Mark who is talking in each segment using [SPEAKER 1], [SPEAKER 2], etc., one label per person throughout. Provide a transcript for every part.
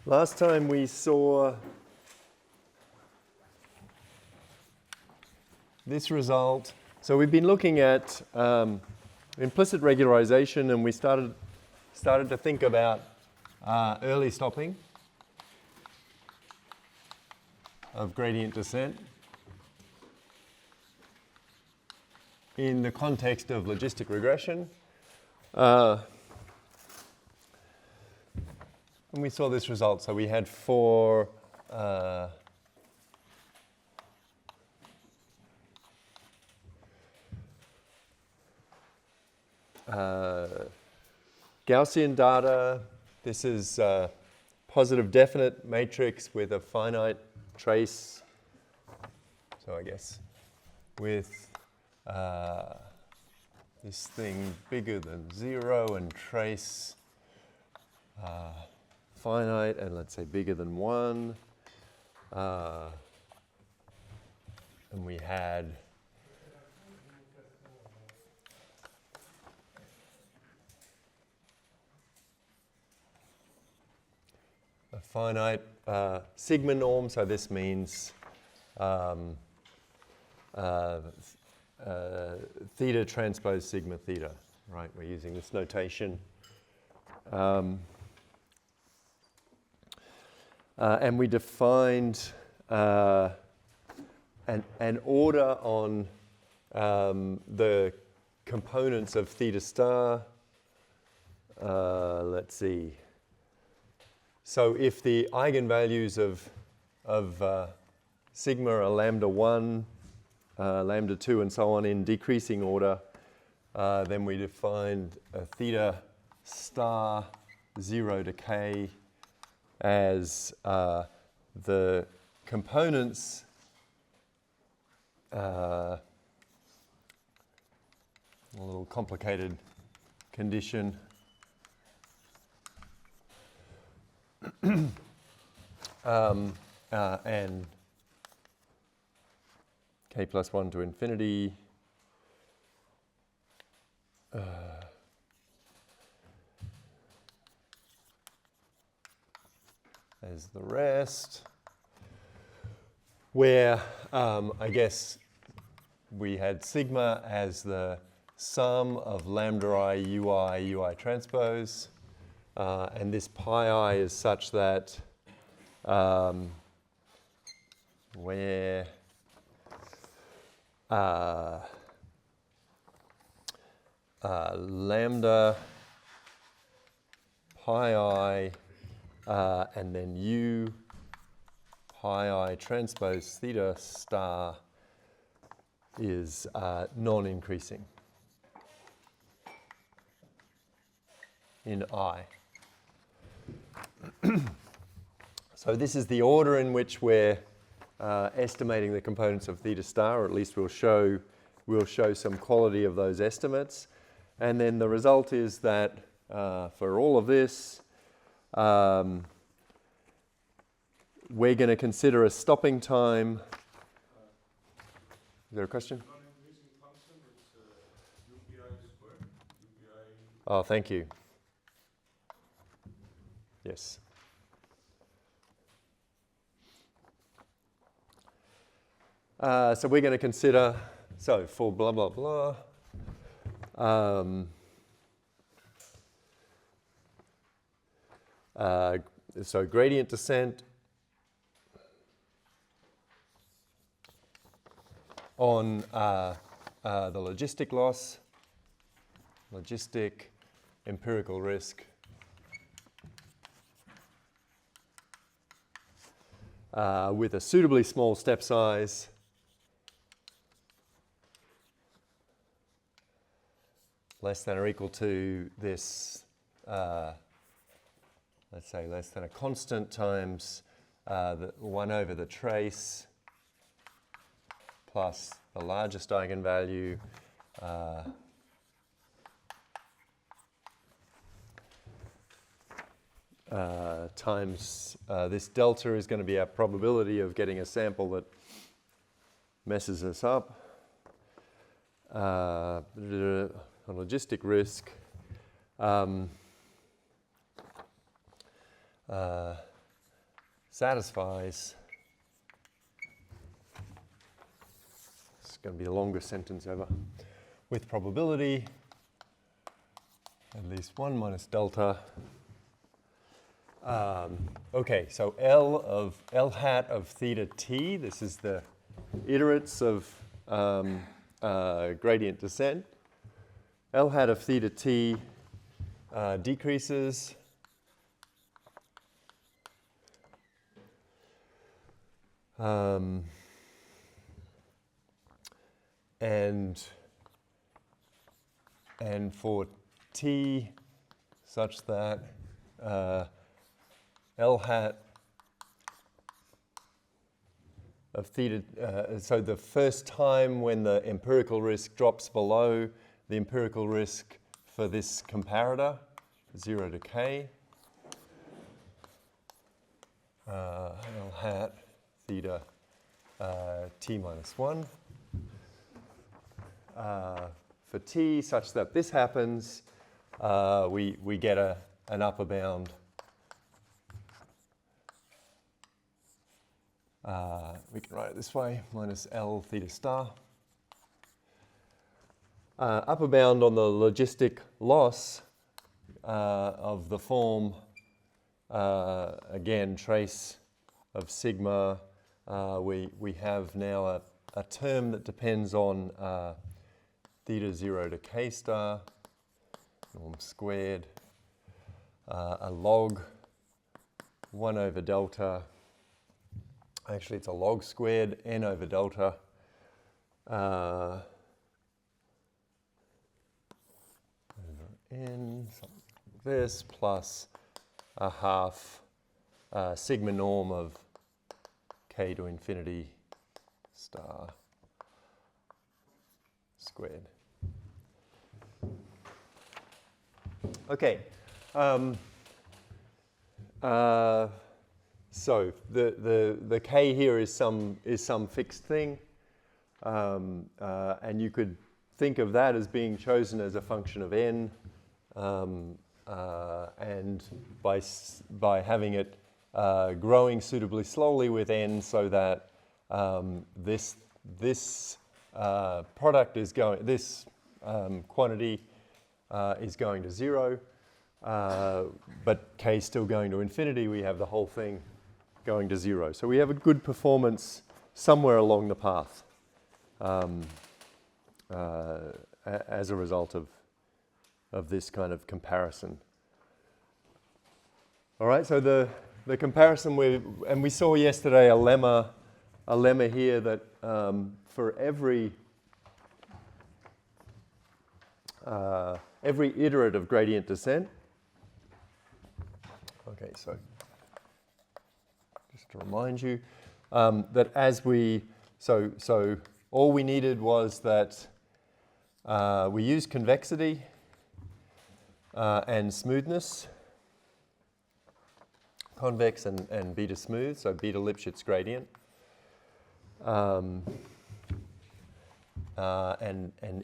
[SPEAKER 1] Last time we saw this result. So we've been looking at implicit regularization, and we started to think about early stopping of gradient descent in the context of logistic regression. And we saw this result. So we had four Gaussian data. This is a positive definite matrix with a finite trace. So I guess with this thing bigger than 0 and trace finite, and let's say bigger than 1. And we had a finite sigma norm, so this means theta transpose sigma theta, right? We're using this notation. And we defined an order on the components of theta star. Let's see. So if the eigenvalues of sigma are lambda 1, lambda 2, and so on in decreasing order, then we defined a theta star 0 to k as the components a little complicated condition and k plus 1 to infinity as the rest, where I guess we had sigma as the sum of lambda I ui transpose, and this pi I is such that where lambda pi I and then u pi I transpose theta star is non-increasing in I. So this is the order in which we're estimating the components of theta star, or at least we'll show some quality of those estimates. And then the result is that for all of this, we're going to consider a stopping time. Is there a question?
[SPEAKER 2] Non-increasing function, it's UPI squared. UPI.
[SPEAKER 1] Oh, thank you. Yes. So we're going to consider, so for blah, blah, blah, so gradient descent on the logistic loss, logistic empirical risk, with a suitably small step size, less than or equal to this, let's say less than a constant times the 1 over the trace plus the largest eigenvalue times this delta is going to be our probability of getting a sample that messes us up. Logistic risk satisfies, it's going to be the longest sentence ever, with probability at least 1 minus delta. Okay, so L hat of theta t, this is the iterates of gradient descent. L hat of theta t decreases and for t such that L hat of theta, so the first time when the empirical risk drops below the empirical risk for this comparator, 0 to k, L hat theta t minus 1. For t such that this happens, we get an upper bound. We can write it this way, minus L theta star. Upper bound on the logistic loss of the form, again, trace of sigma. We have now a term that depends on theta 0 to k star, norm squared, a log 1 over delta. Actually, it's a log squared n over delta. Over n, something like this, plus a half sigma norm of k to infinity star squared. Okay. So the k here is some fixed thing, and you could think of that as being chosen as a function of n, and by having it growing suitably slowly with n, so that this product is going, this quantity is going to 0, but k is still going to infinity. We have the whole thing going to 0. So we have a good performance somewhere along the path as a result of this kind of comparison. All right, so the comparison and we saw yesterday a lemma here that for every iterate of gradient descent. Okay, so just to remind you that as so all we needed was that we used convexity and smoothness, convex and beta smooth, so beta Lipschitz gradient, and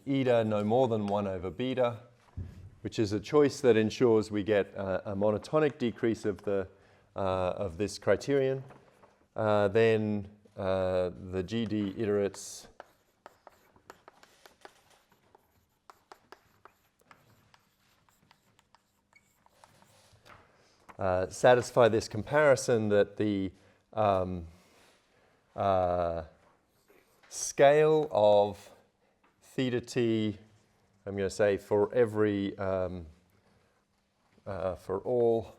[SPEAKER 1] eta no more than 1 over beta, which is a choice that ensures we get a monotonic decrease of this criterion. Then the GD iterates satisfy this comparison that the scale of theta t, I'm going to say for every, for all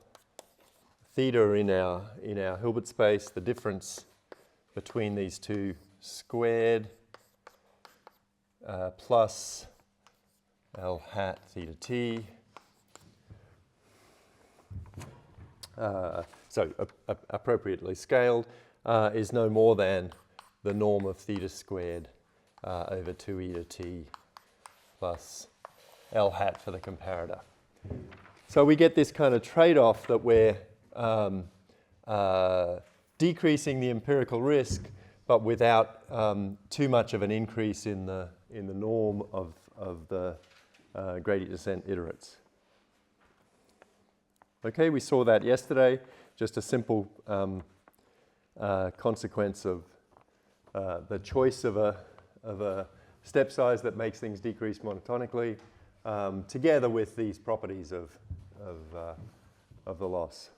[SPEAKER 1] theta in our Hilbert space, the difference between these two squared plus L hat theta t. So appropriately scaled is no more than the norm of theta squared over 2 eta t plus L hat for the comparator. So we get this kind of trade-off that we're decreasing the empirical risk, but without too much of an increase in the norm of the gradient descent iterates. Okay, we saw that yesterday. Just a simple consequence of the choice of a step size that makes things decrease monotonically, together with these properties of the loss.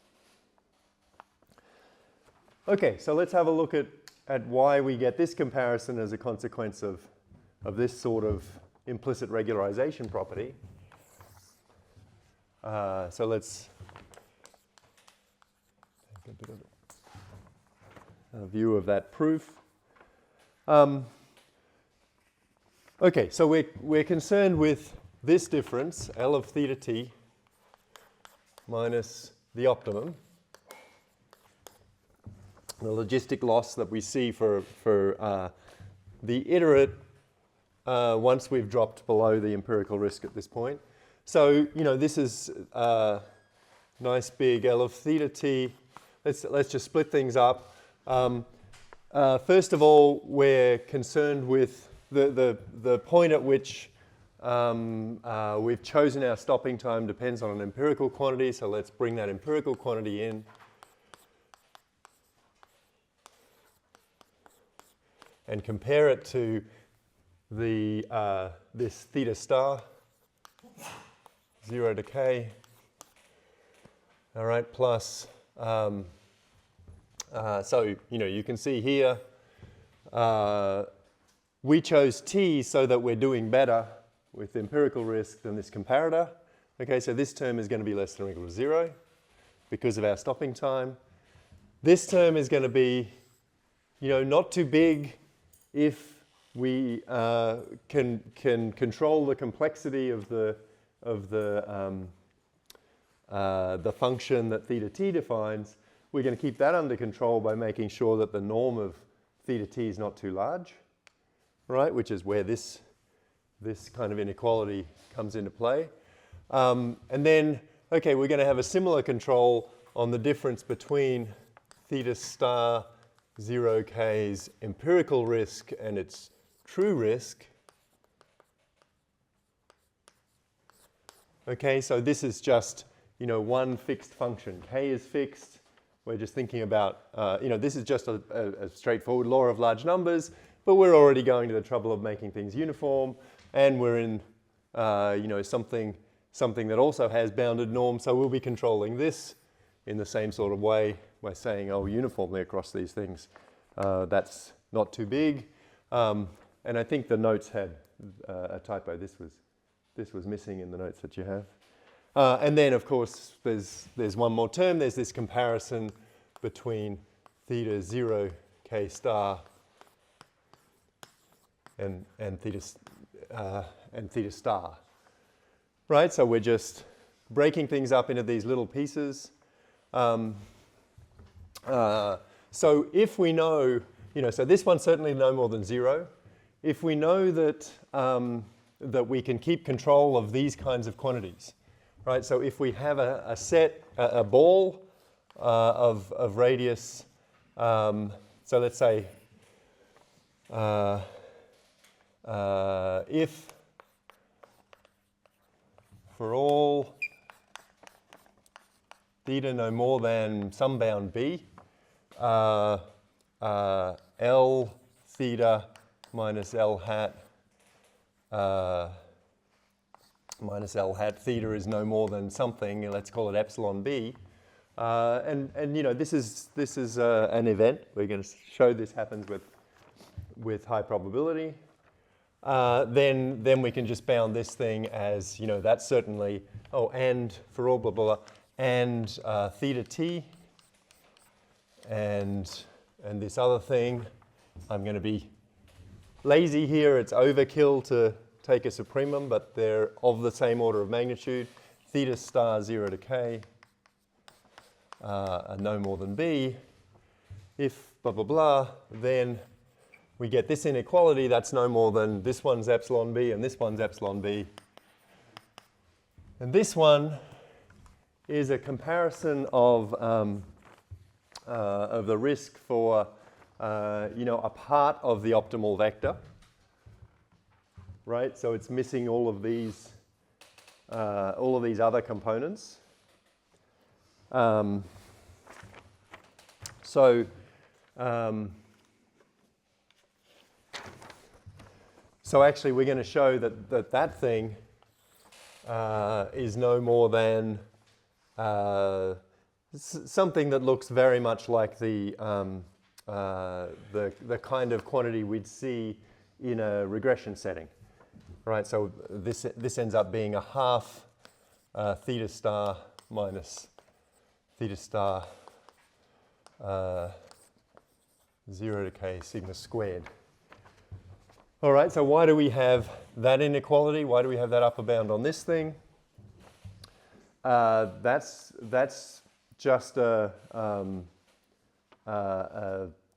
[SPEAKER 1] Okay, so let's have a look at why we get this comparison as a consequence of this sort of implicit regularization property. So let's take a bit of a view of that proof. Okay, so we're concerned with this difference, L of theta t minus the optimum, the logistic loss that we see for the iterate once we've dropped below the empirical risk at this point. So, this is nice big L of theta t. Let's just split things up. First of all, we're concerned with the point at which we've chosen our stopping time depends on an empirical quantity, so let's bring that empirical quantity in. And compare it to this theta star, 0 decay, all right, plus, so, you can see here, we chose t so that we're doing better with empirical risk than this comparator. Okay, so this term is going to be less than or equal to 0 because of our stopping time. This term is going to be, not too big if we can control the complexity of the function that theta t defines. We're going to keep that under control by making sure that the norm of theta t is not too large, right? Which is where this kind of inequality comes into play. And then, okay, we're going to have a similar control on the difference between theta star 0k's empirical risk and its true risk. Okay, so this is just, one fixed function. K is fixed. We're just thinking about, this is just a straightforward law of large numbers, but we're already going to the trouble of making things uniform, and we're in, something that also has bounded norms, so we'll be controlling this in the same sort of way by saying, uniformly across these things, that's not too big. And I think the notes had a typo. This was missing in the notes that you have. And then, of course, there's one more term. There's this comparison between theta 0 k star and theta star. Right? So we're just breaking things up into these little pieces. So if we know, so this one's certainly no more than 0. If we know that that we can keep control of these kinds of quantities, right? So if we have a ball of radius, so let's say if for all theta no more than some bound b, L theta minus L hat theta is no more than something, let's call it epsilon b. And this is an event. We're going to show this happens with high probability. Then we can just bound this thing as, that's certainly, and for all blah, blah, blah, and theta t, and this other thing. I'm going to be lazy here. It's overkill to take a supremum, but they're of the same order of magnitude. Theta star 0 to k are no more than b. If blah, blah, blah, then we get this inequality that's no more than this one's epsilon b and this one's epsilon b. And this one is a comparison of the risk for a part of the optimal vector, right? So it's missing all of these other components. So So actually we're going to show that that thing is no more than something that looks very much like the kind of quantity we'd see in a regression setting, right? So this ends up being a half theta star minus theta star 0 to k sigma squared. All right, so why do we have that inequality? Why do we have that upper bound on this thing? That's just a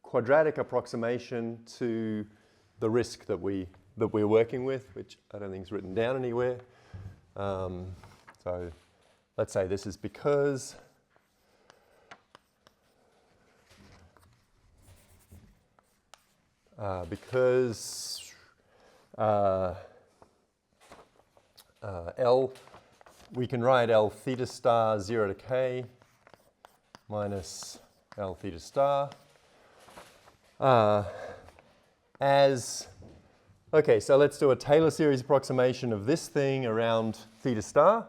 [SPEAKER 1] quadratic approximation to the risk that we're working with, which I don't think is written down anywhere. So let's say this is because L, we can write L theta star 0 to k minus L theta star as, okay, so let's do a Taylor series approximation of this thing around theta star.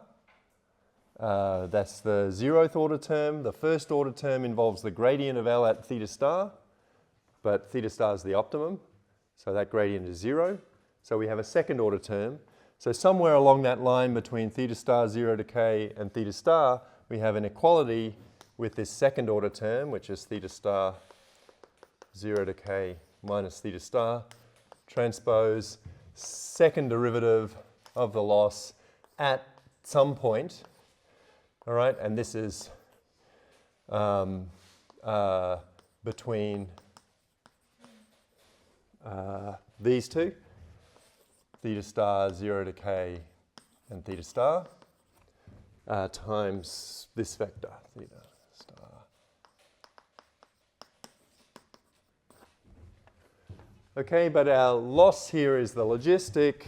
[SPEAKER 1] That's the 0th order term. The first order term involves the gradient of L at theta star, but theta star is the optimum, so that gradient is 0. So we have a second order term. So somewhere along that line between theta star 0 to k and theta star, we have an equality with this second order term, which is theta star 0 to k minus theta star, transpose second derivative of the loss at some point, all right? And this is between these two, theta star 0 to k and theta star, times this vector, theta star. Okay, but our loss here is the logistic.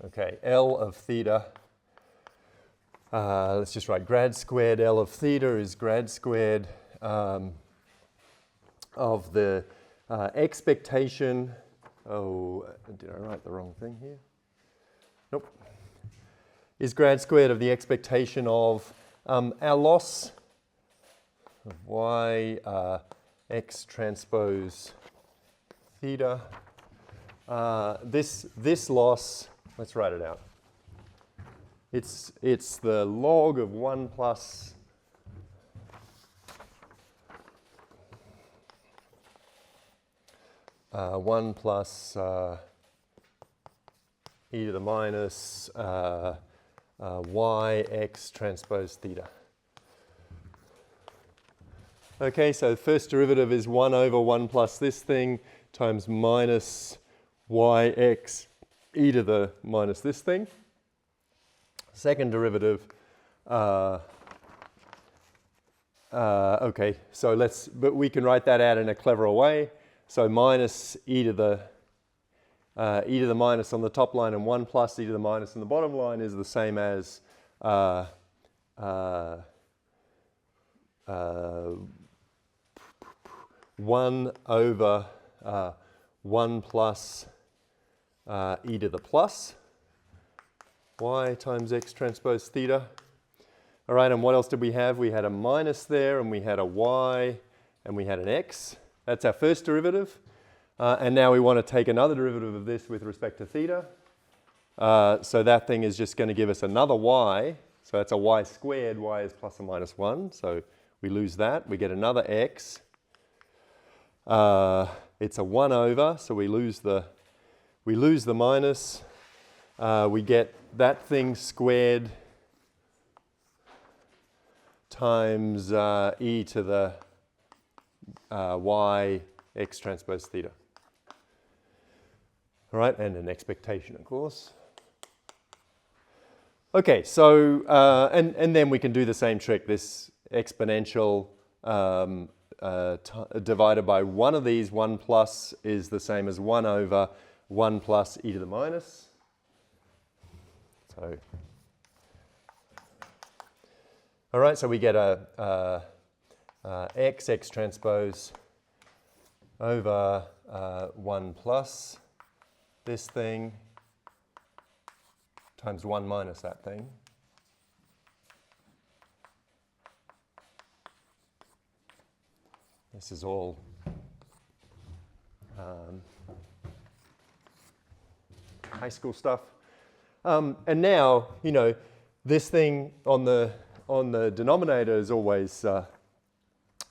[SPEAKER 1] Okay, L of theta. Let's just write grad squared L of theta is grad squared of the expectation. Oh, did I write the wrong thing here? Nope. Is grad squared of the expectation of our loss of y x transpose theta. This loss, let's write it out. It's the log of 1 plus e to the minus y x transpose theta. Okay, so the first derivative is 1 over 1 plus this thing times minus yx e to the minus this thing. Second derivative, okay, so but we can write that out in a cleverer way. So minus e to the minus on the top line and 1 plus e to the minus on the bottom line is the same as 1 over 1 plus e to the plus y times x transpose theta. All right, and what else did we have? We had a minus there, and we had a y, and we had an x. That's our first derivative. And now we want to take another derivative of this with respect to theta. So that thing is just going to give us another y. So that's a y squared. Y is plus or minus 1. So we lose that. We get another x. It's a 1 over, so we lose the minus. We get that thing squared times e to the y x transpose theta. All right, and an expectation, of course. Okay, so, and then we can do the same trick. This exponential divided by one of these, 1 plus is the same as 1 over 1 plus e to the minus. So All right, so we get a x transpose over 1 plus this thing times 1 minus that thing. This is all high school stuff. And now, you know, this thing on the denominator is always,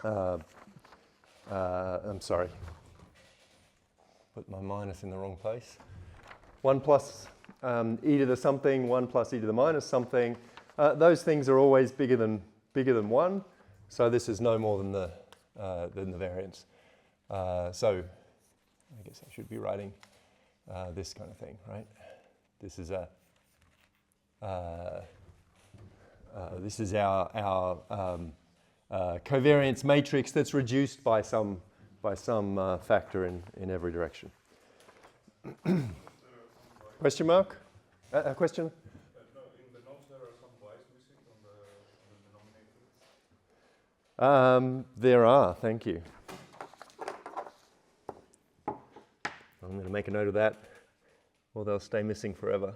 [SPEAKER 1] I'm sorry, put my minus in the wrong place. 1 plus e to the something, 1 plus e to the minus something. Those things are always bigger than 1. So this is no more than the variance. So I guess I should be writing this kind of thing, right? This is our covariance matrix that's reduced by some factor in every direction. Question mark? A question?
[SPEAKER 2] No, in the notes there are some y's missing on the denominator.
[SPEAKER 1] There are, thank you. I'm going to make a note of that, or they'll stay missing forever.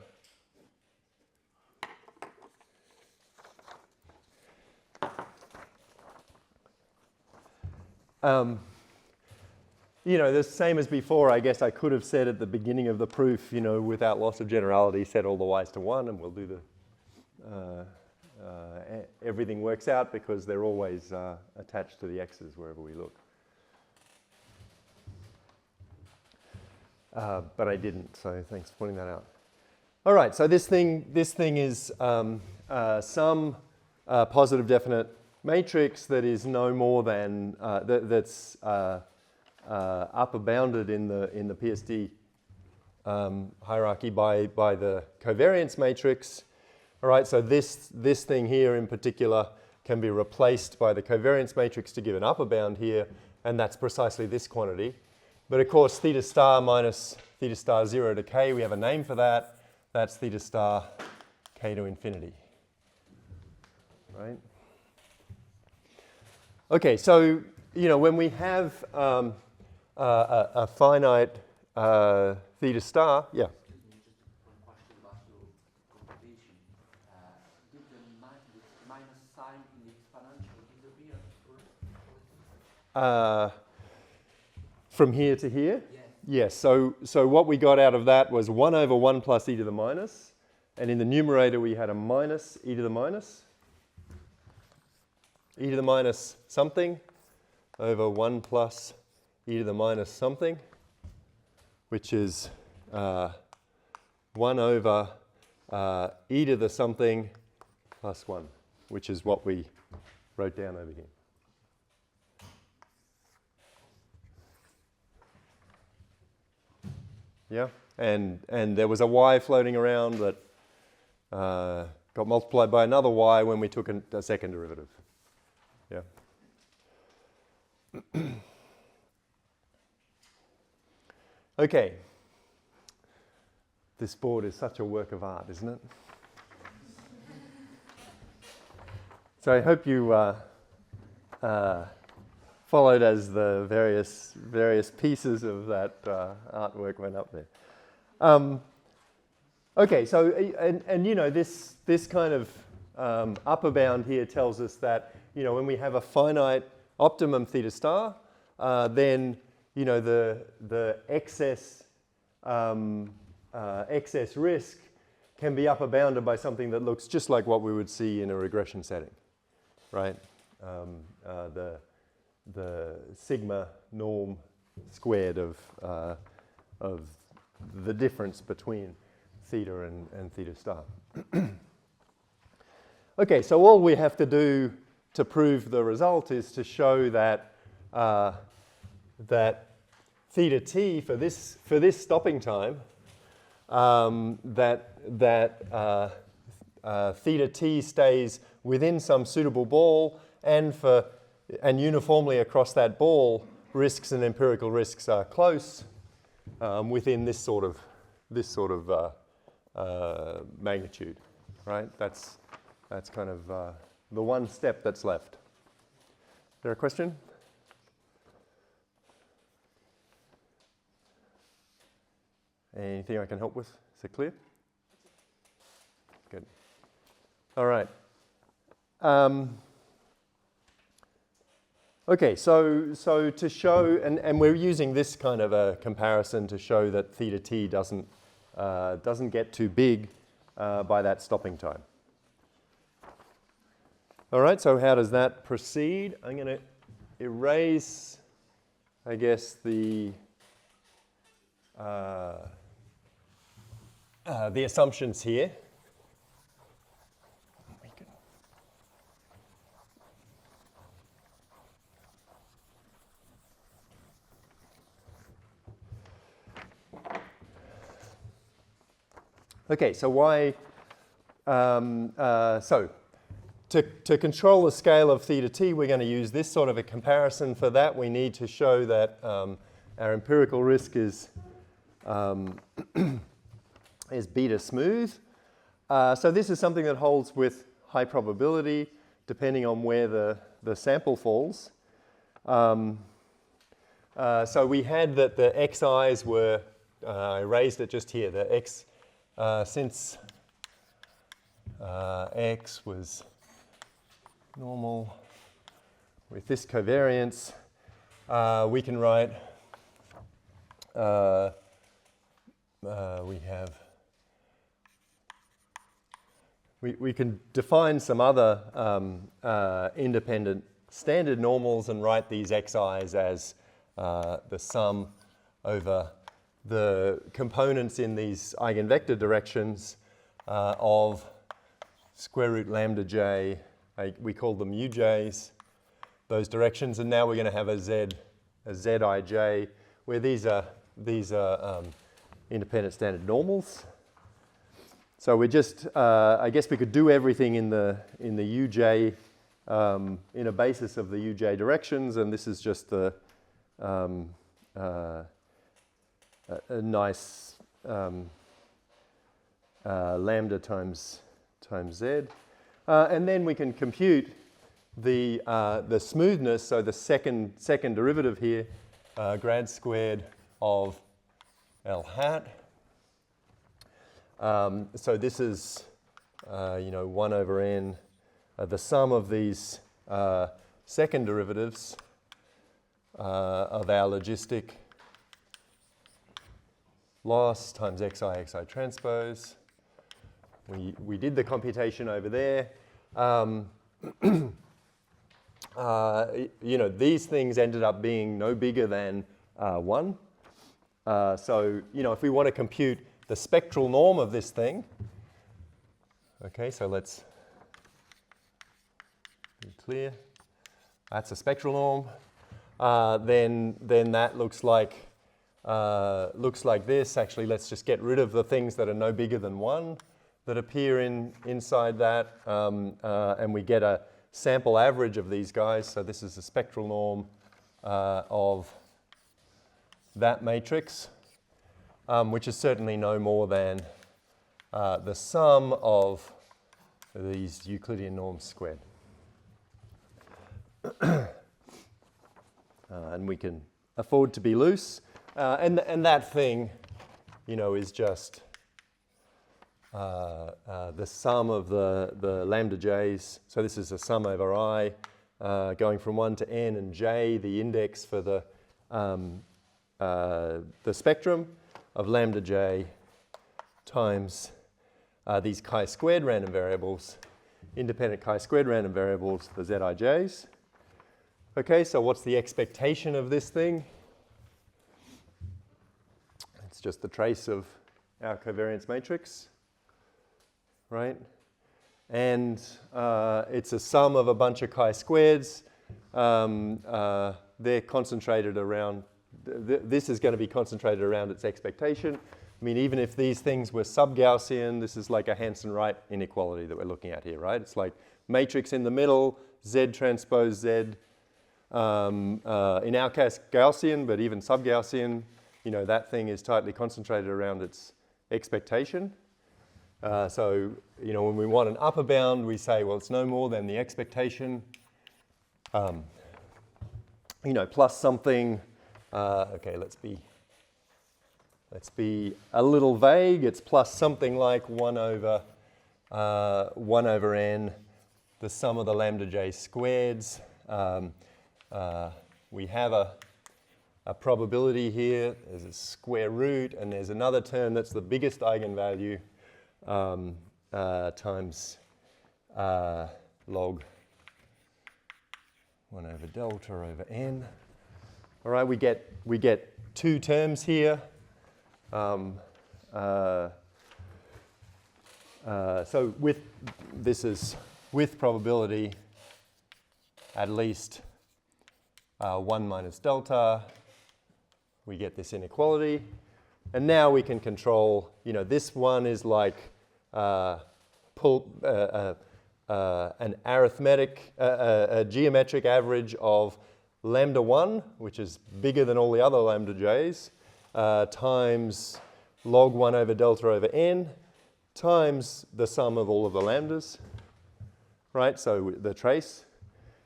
[SPEAKER 1] You know, the same as before, I guess I could have said at the beginning of the proof, you know, without loss of generality, set all the y's to 1, and we'll do the, everything works out because they're always attached to the x's wherever we look. But I didn't, so thanks for pointing that out. All right, so this thing is some positive definite matrix that is no more than that's upper bounded in the PSD hierarchy by the covariance matrix. All right, so this thing here in particular can be replaced by the covariance matrix to give an upper bound here, and that's precisely this quantity. But of course, theta star minus theta star 0 to k, we have a name for that. That's theta star k to infinity, right? Okay, so, you know, when we have a finite theta star, yeah?
[SPEAKER 3] Excuse me, just one question about your computation. Did the minus sign in the exponential disappear?
[SPEAKER 1] From here to here?
[SPEAKER 3] Yes.
[SPEAKER 1] Yes, so what we got out of that was 1 over 1 plus e to the minus, and in the numerator we had a minus e to the minus something over 1 plus e to the minus something, which is 1 over e to the something plus 1, which is what we wrote down over here. Yeah, and there was a y floating around that got multiplied by another y when we took a second derivative. Yeah. Okay. This board is such a work of art, isn't it? So I hope you followed as the various pieces of that artwork went up there. Okay, so and you know this kind of upper bound here tells us that, you know, when we have a finite optimum theta star, then, you know, the excess risk can be upper bounded by something that looks just like what we would see in a regression setting, right? The sigma norm squared of the difference between theta and theta star. Okay, so all we have to do to prove the result is to show that that theta t for this stopping time, that theta t stays within some suitable ball, and uniformly across that ball, risks and empirical risks are close within this sort of magnitude, right? That's kind of one step that's left. Is there a question? Anything I can help with? Is it clear? Good. All right. Okay, so to show, and we're using this kind of a comparison to show that theta t doesn't get too big by that stopping time. All right, so how does that proceed? I'm going to erase, I guess, the assumptions here. Okay, so why? So to control the scale of theta t, we're going to use this sort of a comparison. For that, we need to show that our empirical risk is beta smooth. So this is something that holds with high probability, depending on where the sample falls. So we had that the xi's were, I raised it just here, the x, since x was normal with this covariance, we can write, we can define some other independent standard normals and write these xi's as the sum over the components in these eigenvector directions of square root lambda j, we call them uj's, those directions, and now we're going to have a zij, where these are independent standard normals. So we just, I guess we could do everything in the uj, in a basis of the uj directions, and this is just the a nice lambda times z. And then we can compute the smoothness, so the second derivative here, grad squared of L hat. So this is, 1 over n, the sum of these second derivatives of our logistic loss times xi transpose. We did the computation over there. These things ended up being no bigger than 1. So, if we want to compute the spectral norm of this thing, okay, so let's be clear. That's a spectral norm. Then that looks like this. Actually, let's just get rid of the things that are no bigger than 1 that appear inside that, and we get a sample average of these guys. So this is the spectral norm of that matrix, which is certainly no more than the sum of these Euclidean norms squared. And we can afford to be loose. And that thing, is just the sum of the lambda j's. So this is a sum over I, going from 1 to n, and j, the index for the spectrum of lambda j times these chi-squared random variables, independent chi-squared random variables, the zij's. Okay, so what's the expectation of this thing? It's just the trace of our covariance matrix, right? And it's a sum of a bunch of chi-squareds. They're concentrated around, this is going to be concentrated around its expectation. I mean, even if these things were sub-Gaussian, this is like a Hansen-Wright inequality that we're looking at here, right? It's like matrix in the middle, Z transpose Z. In our case, Gaussian, but even sub-Gaussian, that thing is tightly concentrated around its expectation. So, when we want an upper bound, we say, well, it's no more than the expectation, plus something. Okay, let's be a little vague. It's plus something like 1 over n, the sum of the lambda j squareds. We have a probability here. There's a square root, and there's another term that's the biggest eigenvalue times log 1 over delta over n. All right, we get two terms here. So this is with probability at least 1 minus delta. We get this inequality. And now we can control, this one is like an arithmetic, a geometric average of lambda 1, which is bigger than all the other lambda j's, times log 1 over delta over n, times the sum of all of the lambdas, right? So the trace.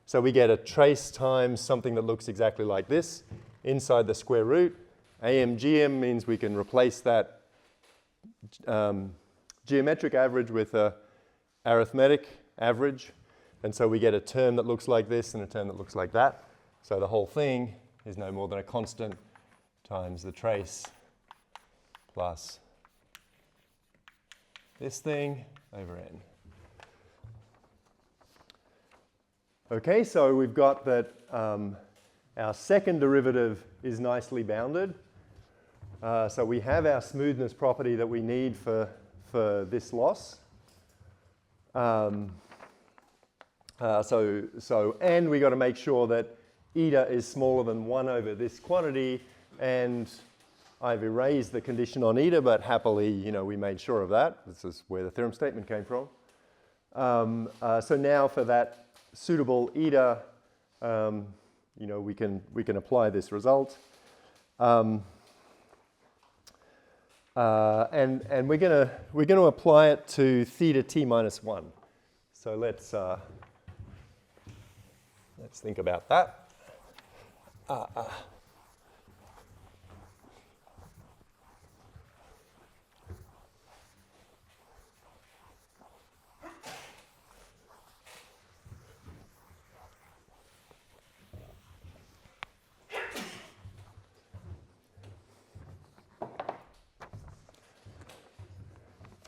[SPEAKER 1] So we get a trace times something that looks exactly like this inside the square root. AMGM means we can replace that geometric average with a arithmetic average. And so we get a term that looks like this and a term that looks like that. So the whole thing is no more than a constant times the trace plus this thing over n. Okay, so we've got that our second derivative is nicely bounded. So we have our smoothness property that we need for this loss. And we got to make sure that eta is smaller than 1 over this quantity, and I've erased the condition on eta, but happily, we made sure of that. This is where the theorem statement came from. So now for that suitable eta, we can apply this result. And we're gonna apply it to theta t minus 1. So let's think about that.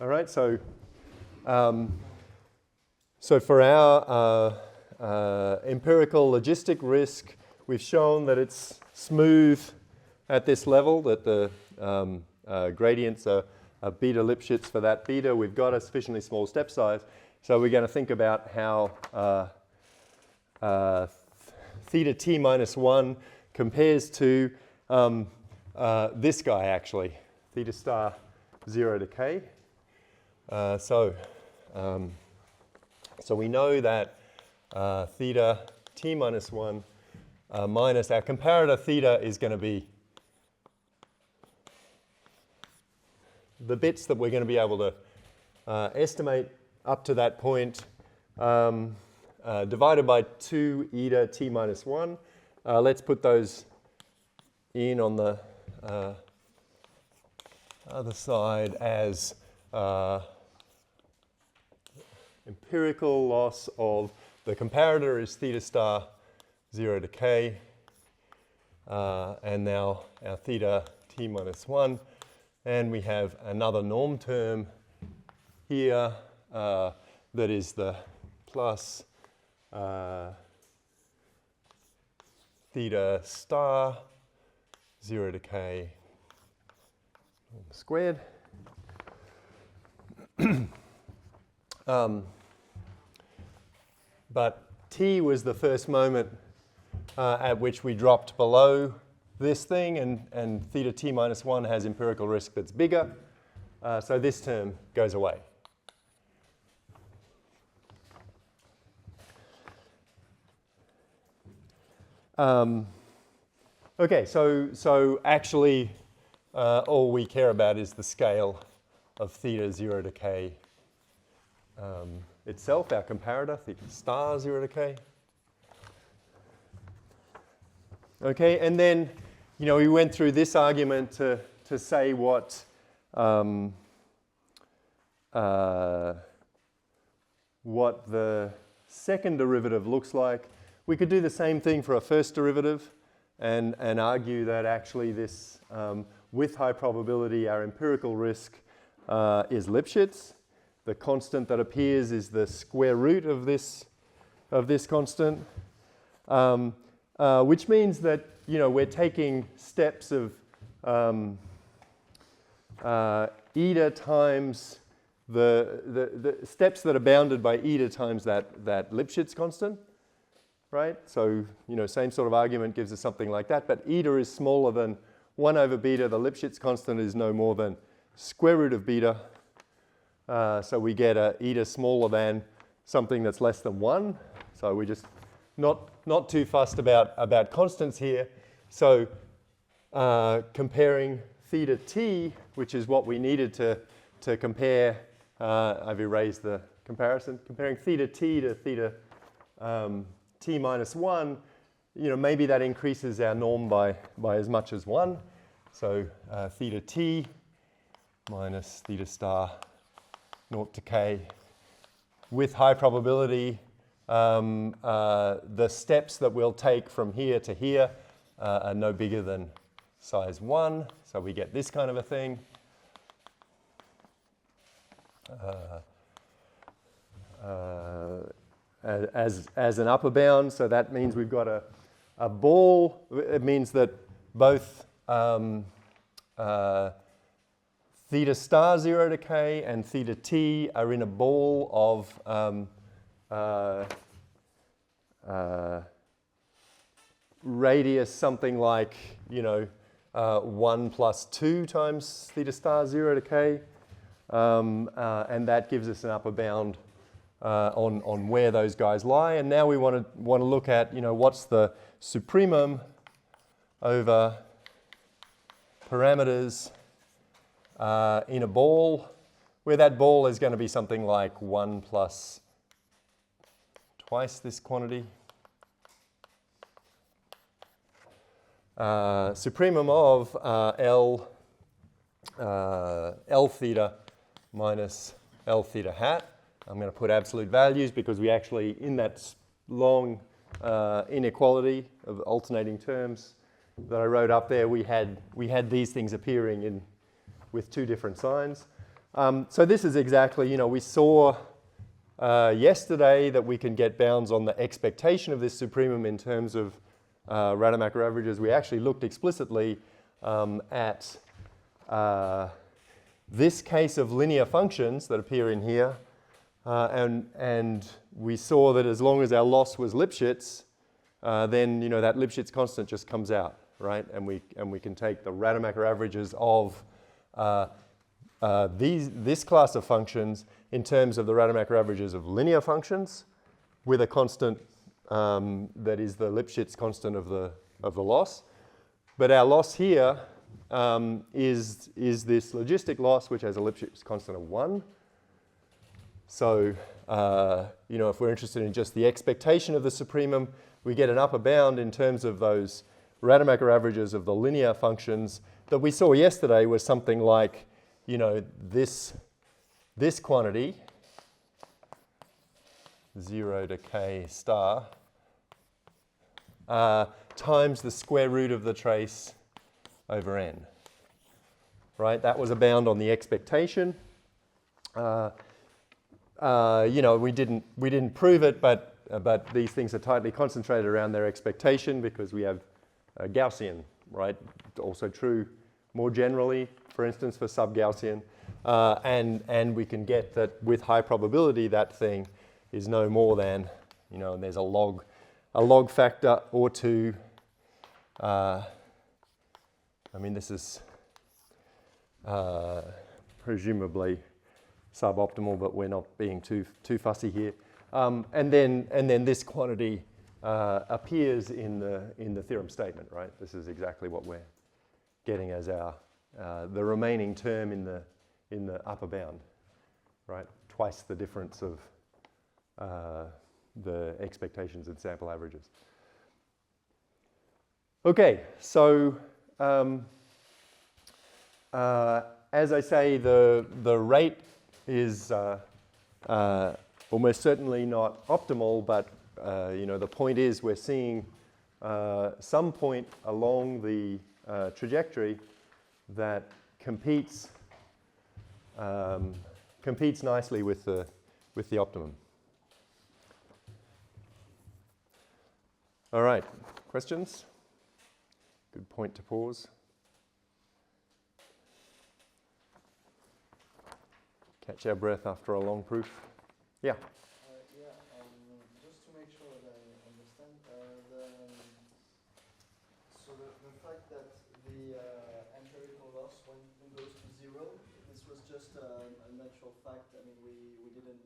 [SPEAKER 1] All right, so for our empirical logistic risk, we've shown that it's smooth at this level, that the gradients are beta Lipschitz for that beta. We've got a sufficiently small step size, so we're going to think about how theta t minus 1 compares to this guy, actually, theta star 0 to k. So we know that theta t minus 1 minus our comparator theta is going to be the bits that we're going to be able to estimate up to that point divided by 2 eta t minus 1. Let's put those in on the other side as empirical loss of the comparator is theta star 0 to k, and now our theta t minus 1, and we have another norm term here that is the plus theta star 0 to k squared. But t was the first moment at which we dropped below this thing, and theta t minus 1 has empirical risk that's bigger, so this term goes away. Okay, so actually all we care about is the scale theta 0 to k itself, our comparator, theta star 0 to k. Okay, and then, you know, we went through this argument to say what the second derivative looks like. We could do the same thing for a first derivative and argue that actually this, with high probability, our empirical risk is Lipschitz. The constant that appears is the square root of this constant, which means that, you know, we're taking steps of eta times the steps that are bounded by eta times that Lipschitz constant, right? So, you know, same sort of argument gives us something like that, but eta is smaller than 1 over beta. The Lipschitz constant is no more than square root of beta. So we get a eta smaller than something that's less than 1. So we're just not too fussed about constants here. So comparing theta t, which is what we needed to compare, I've erased the comparison, comparing theta t to theta t minus 1, you know, maybe that increases our norm by as much as 1. So theta t minus theta star 0 to k. With high probability, the steps that we'll take from here to here are no bigger than size 1. So we get this kind of a thing. As an upper bound, so that means we've got a ball. It means that both theta star 0 to k and theta t are in a ball of radius something like, you know, 1 plus 2 times theta star 0 to k. And that gives us an upper bound on where those guys lie. And now we want to look at, you know, what's the supremum over parameters in a ball, where that ball is going to be something like 1 plus twice this quantity. Supremum of L theta minus L theta hat. I'm going to put absolute values because we actually, in that long inequality of alternating terms that I wrote up there, we had these things appearing with two different signs. So this is exactly, you know, we saw yesterday that we can get bounds on the expectation of this supremum in terms of Rademacher averages. We actually looked explicitly at this case of linear functions that appear in here, and we saw that as long as our loss was Lipschitz, then, you know, that Lipschitz constant just comes out, right? And we can take the Rademacher averages of this class of functions in terms of the Rademacher averages of linear functions with a constant that is the Lipschitz constant of the loss. But our loss here is this logistic loss, which has a Lipschitz constant of 1. So, you know, if we're interested in just the expectation of the supremum, we get an upper bound in terms of those Rademacher averages of the linear functions that we saw yesterday was something like, you know, this quantity, 0 to k star, times the square root of the trace over n. Right? That was a bound on the expectation. You know, we didn't prove it, but these things are tightly concentrated around their expectation because we have Gaussian, right? Also true more generally, for instance, for sub-Gaussian. And we can get that with high probability that thing is no more than, you know, and there's a log factor or two. I mean, this is presumably suboptimal, but we're not being too fussy here. And then this quantity appears in the theorem statement, right? This is exactly what we're getting as our the remaining term in in the upper bound, right? Twice the difference of the expectations and sample averages. Okay, so as I say, the rate is almost certainly not optimal, but the point is we're seeing some point along the trajectory that competes nicely with the optimum. All right, questions? Good point to pause. Catch our breath after a long proof. Yeah.
[SPEAKER 4] Just to make sure that I understand, the fact that the empirical loss when it goes to 0, this was just a natural fact. I mean, we didn't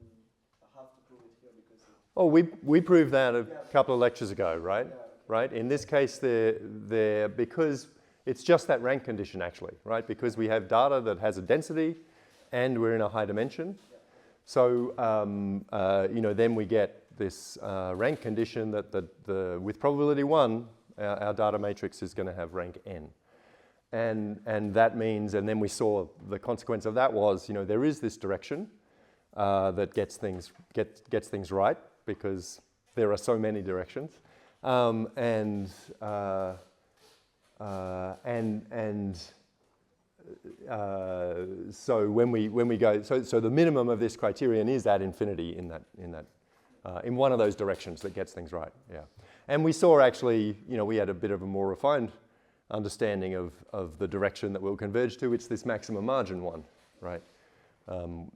[SPEAKER 4] have to prove it here because.
[SPEAKER 1] Oh, we proved that a couple of lectures ago, right?
[SPEAKER 4] Yeah.
[SPEAKER 1] Right. In this case, because it's just that rank condition actually, right? Because we have data that has a density, and we're in a high dimension. So then we get this rank condition that with probability 1, our data matrix is going to have rank n. And that means, and then we saw the consequence of that was, there is this direction that gets things right because there are so many directions. So when we go, so the minimum of this criterion is at infinity in one of those directions that gets things right. Yeah, and we saw actually, we had a bit of a more refined understanding of the direction that we'll converge to. It's this maximum margin one, right? And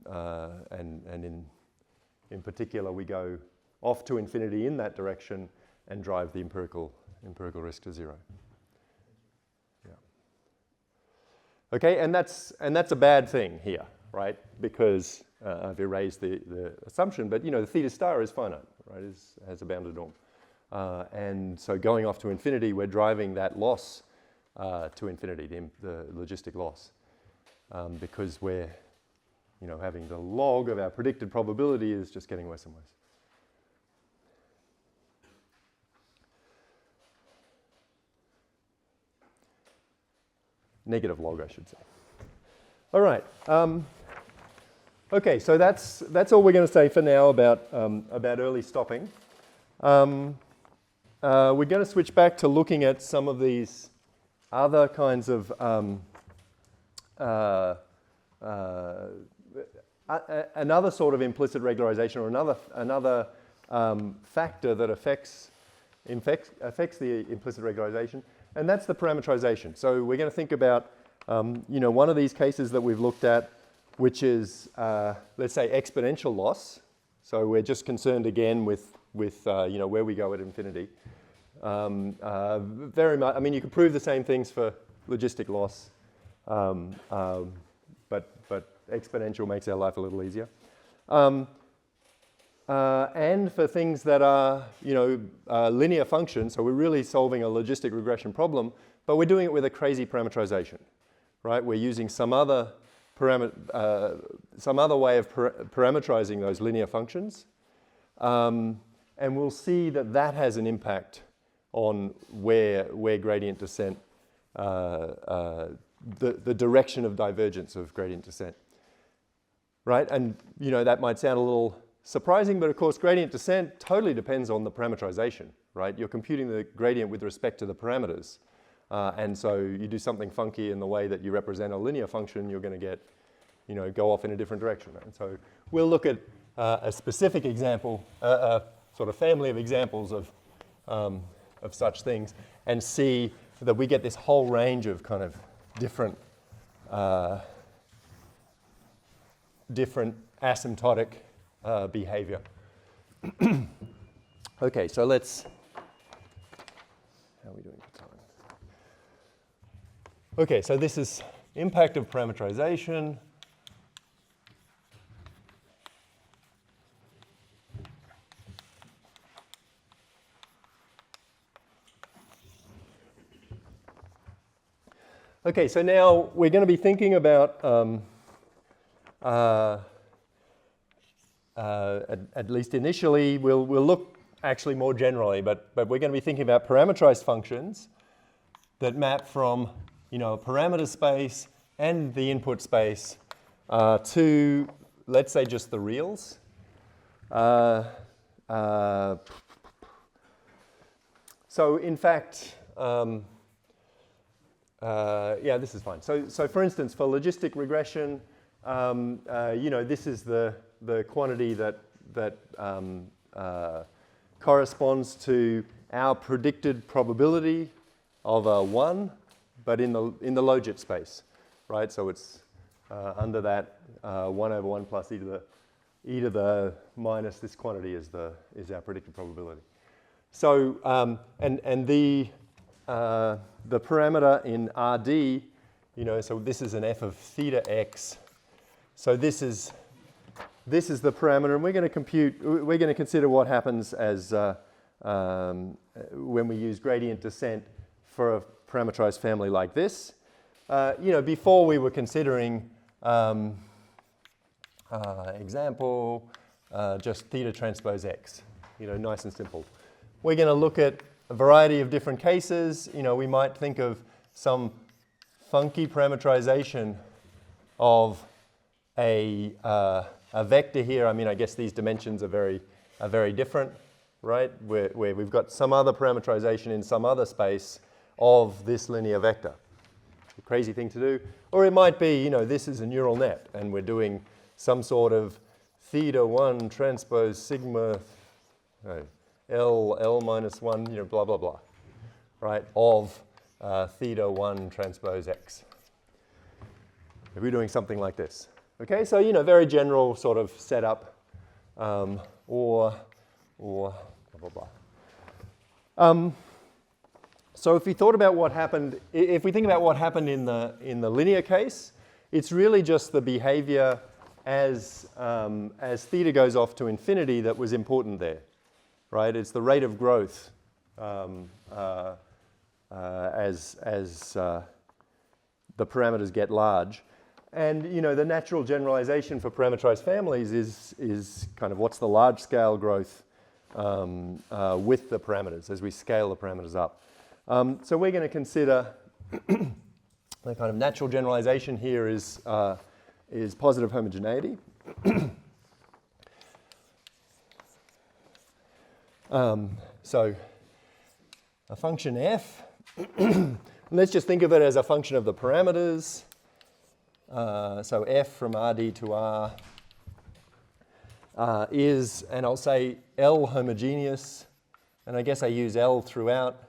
[SPEAKER 1] in particular, we go off to infinity in that direction and drive the empirical risk to 0. Okay, and that's a bad thing here, right? Because I've erased the assumption, but the theta star is finite, right? Has a bounded norm, and so going off to infinity, we're driving that loss to infinity, the logistic loss, because we're having the log of our predicted probability is just getting worse and worse. Negative log, I should say. All right. Okay, so that's all we're going to say for now about early stopping. We're going to switch back to looking at some of these other kinds of another sort of implicit regularization, or another factor that affects the implicit regularization. And that's the parameterization. So we're going to think about, one of these cases that we've looked at, which is, let's say, exponential loss. So we're just concerned again with where we go at infinity. Very much. I mean, you could prove the same things for logistic loss, but exponential makes our life a little easier. And for things that are, linear functions, so we're really solving a logistic regression problem, but we're doing it with a crazy parameterization, right? We're using some other way of parameterizing those linear functions, and we'll see that has an impact on where gradient descent, the direction of divergence of gradient descent, right? And that might sound a little surprising, but of course gradient descent totally depends on the parameterization, right? You're computing the gradient with respect to the parameters. And so you do something funky in the way that you represent a linear function, you're going to get, go off in a different direction. And so we'll look at a specific example, a sort of family of examples of such things, and see that we get this whole range of kind of different asymptotic behavior. Okay, so let's, how are we doing for time? Okay, so this is impact of parameterization. Okay, so now we're going to be thinking about at least initially, we'll look actually more generally, but we're going to be thinking about parameterized functions that map from, a parameter space and the input space to, let's say, just the reals. So in fact, this is fine. So for instance, for logistic regression, this is the quantity that corresponds to our predicted probability of a 1, but in the logit space, right? So it's under that 1 over 1 plus e to the minus this quantity is our predicted probability. So and the parameter in RD, so this is an f of theta x. So this is the parameter, and we're going to consider what happens as when we use gradient descent for a parameterized family like this. Before we were considering example just theta transpose x, nice and simple. We're going to look at a variety of different cases. We might think of some funky parameterization of a vector here. I mean, I guess these dimensions are very different, right? Where we've got some other parameterization in some other space of this linear vector. A crazy thing to do. Or it might be, this is a neural net, and we're doing some sort of theta 1 transpose sigma L minus 1, blah, blah, blah, right, of theta 1 transpose x. If we're doing something like this. Okay, so, very general sort of setup, or blah, blah, blah. So if we thought about what happened, if we think about what happened in the linear case, it's really just the behavior as theta goes off to infinity that was important there, right? It's the rate of growth as the parameters get large. And, the natural generalization for parameterized families is kind of what's the large scale growth with the parameters as we scale the parameters up. So we're going to consider the kind of natural generalization here is positive homogeneity. So a function f, let's just think of it as a function of the parameters. So f from Rd to R is, and I'll say L homogeneous, and I guess I use L throughout,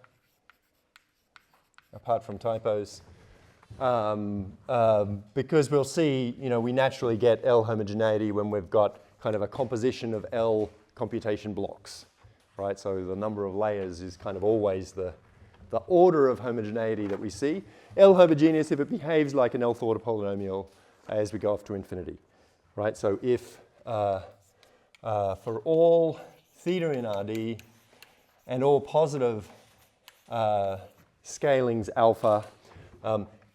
[SPEAKER 1] apart from typos, because we'll see, we naturally get L homogeneity when we've got kind of a composition of L computation blocks, right? So the number of layers is kind of always the order of homogeneity that we see. L homogeneous if it behaves like an Lth order polynomial as we go off to infinity, right? So if for all theta in Rd and all positive scalings alpha,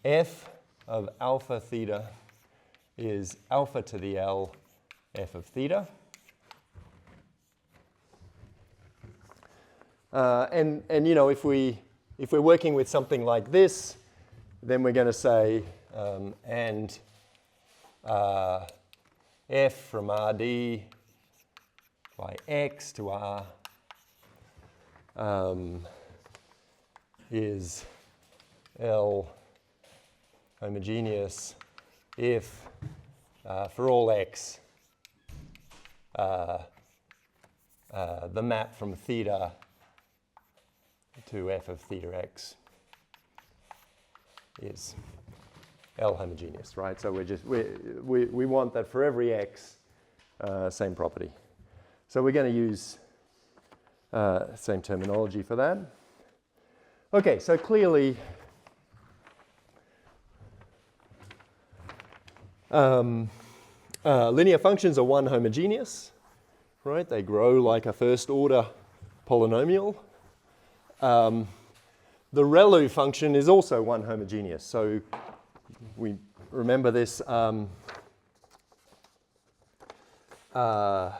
[SPEAKER 1] f of alpha theta is alpha to the L f of theta. And if we're working with something like this, then we're going to say and f from Rd by x to R is L homogeneous if for all x the map from theta to f of theta x is L homogeneous, right? So we want that for every x, same property. So we're going to use same terminology for that. Okay, so clearly linear functions are one homogeneous, right? They grow like a first order polynomial. The ReLU function is also one homogeneous. So we remember this so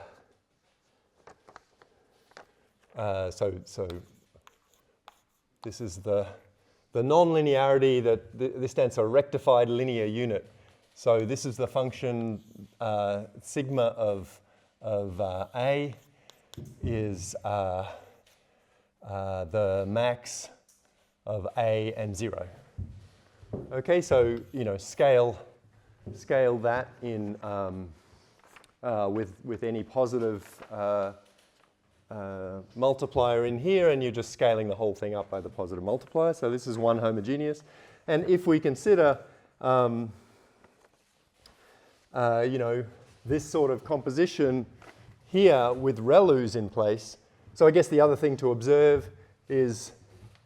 [SPEAKER 1] this is the nonlinearity that this stands for rectified linear unit. So this is the function sigma of A is the max of A and 0. Okay, so scale that in with any positive multiplier in here, and you're just scaling the whole thing up by the positive multiplier. So this is one homogeneous. And if we consider this sort of composition here with ReLUs in place, so I guess the other thing to observe is,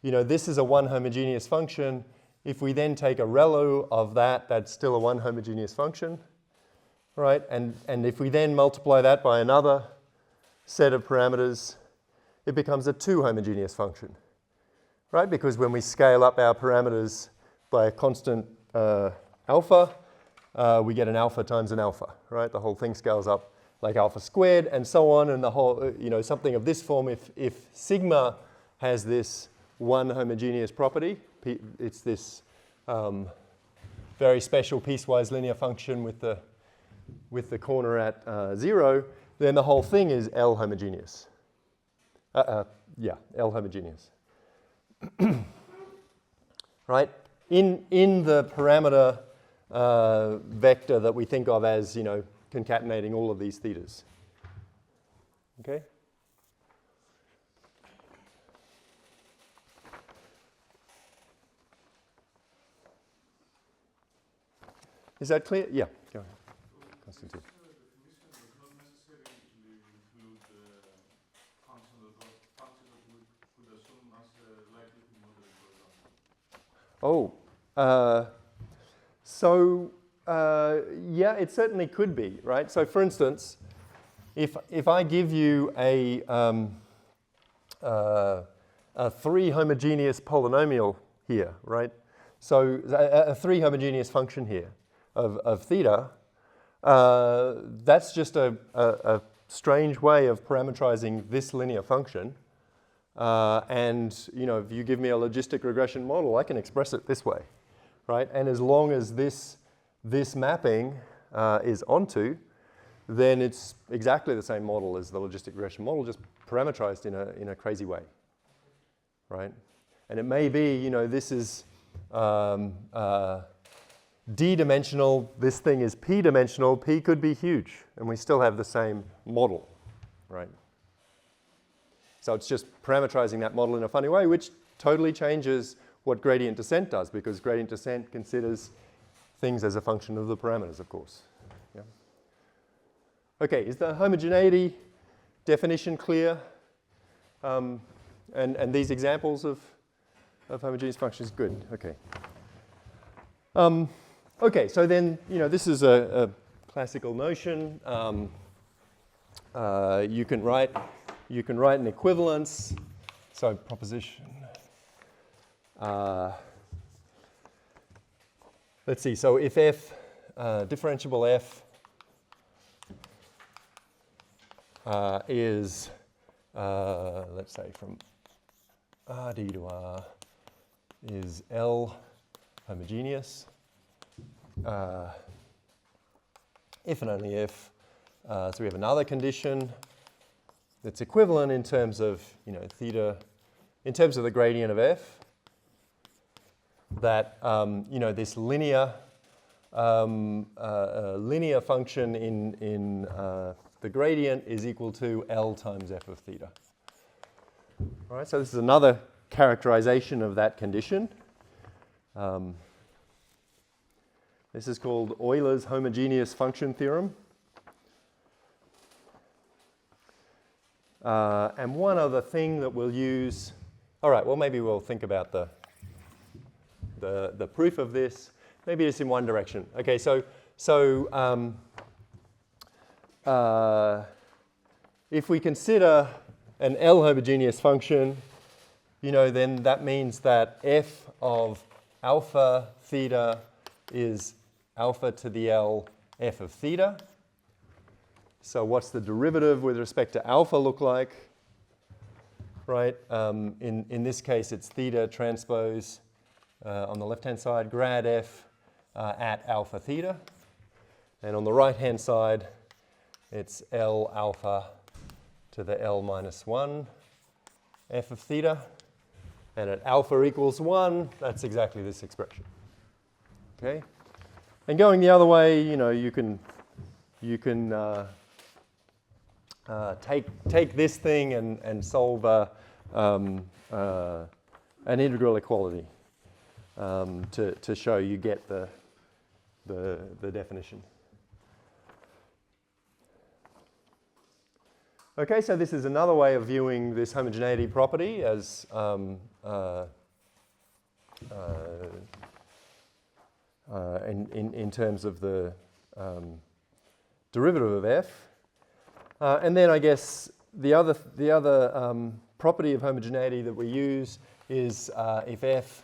[SPEAKER 1] this is a one homogeneous function. If we then take a ReLU of that, that's still a one homogeneous function, right? And if we then multiply that by another set of parameters, it becomes a two homogeneous function, right? Because when we scale up our parameters by a constant alpha, we get an alpha times an alpha, right? The whole thing scales up like alpha squared and so on, and the whole, something of this form, if sigma has this one homogeneous property, it's this very special piecewise linear function with the corner at 0, then the whole thing is L homogeneous. Yeah, L homogeneous. Right? In the parameter vector that we think of as, concatenating all of these thetas. Okay? Is that clear? Yeah, go ahead, Constantine. Oh, yeah, it certainly could be, right? So, for instance, if I give you a three homogeneous polynomial here, right? So a three homogeneous function here of theta, that's just a strange way of parametrizing this linear function. And if you give me a logistic regression model, I can express it this way, right? And as long as this mapping is onto, then it's exactly the same model as the logistic regression model, just parametrized in a crazy way, right? And it may be, this is d-dimensional, this thing is p-dimensional, p could be huge, and we still have the same model, right? So it's just parametrizing that model in a funny way, which totally changes what gradient descent does, because gradient descent considers things as a function of the parameters, of course. Yeah. Okay, is the homogeneity definition clear? And these examples of homogeneous functions, good, okay. Okay, so then, this is a classical notion. You can write an equivalence. So proposition. Let's see. So if f, differentiable f is, let's say from Rd to R is L homogeneous, if and only if, so we have another condition that's equivalent in terms of, theta, in terms of the gradient of f, that, this linear function in the gradient is equal to L times f of theta. All right, so this is another characterization of that condition. This is called Euler's homogeneous function theorem. And one other thing that we'll use, all right, well, maybe we'll think about the proof of this. Maybe it's in one direction. Okay, so if we consider an L homogeneous function, then that means that f of alpha theta is alpha to the L f of theta. So what's the derivative with respect to alpha look like? Right, in this case it's theta transpose on the left-hand side, grad f at alpha theta. And on the right-hand side, it's L alpha to the L minus 1 f of theta. And at alpha equals 1, that's exactly this expression. Okay? And going the other way, you know, you can take this thing and solve an integral equality to show you get the definition. Okay, so this is another way of viewing this homogeneity property as in terms of the derivative of f. And then I guess the other property of homogeneity that we use is if f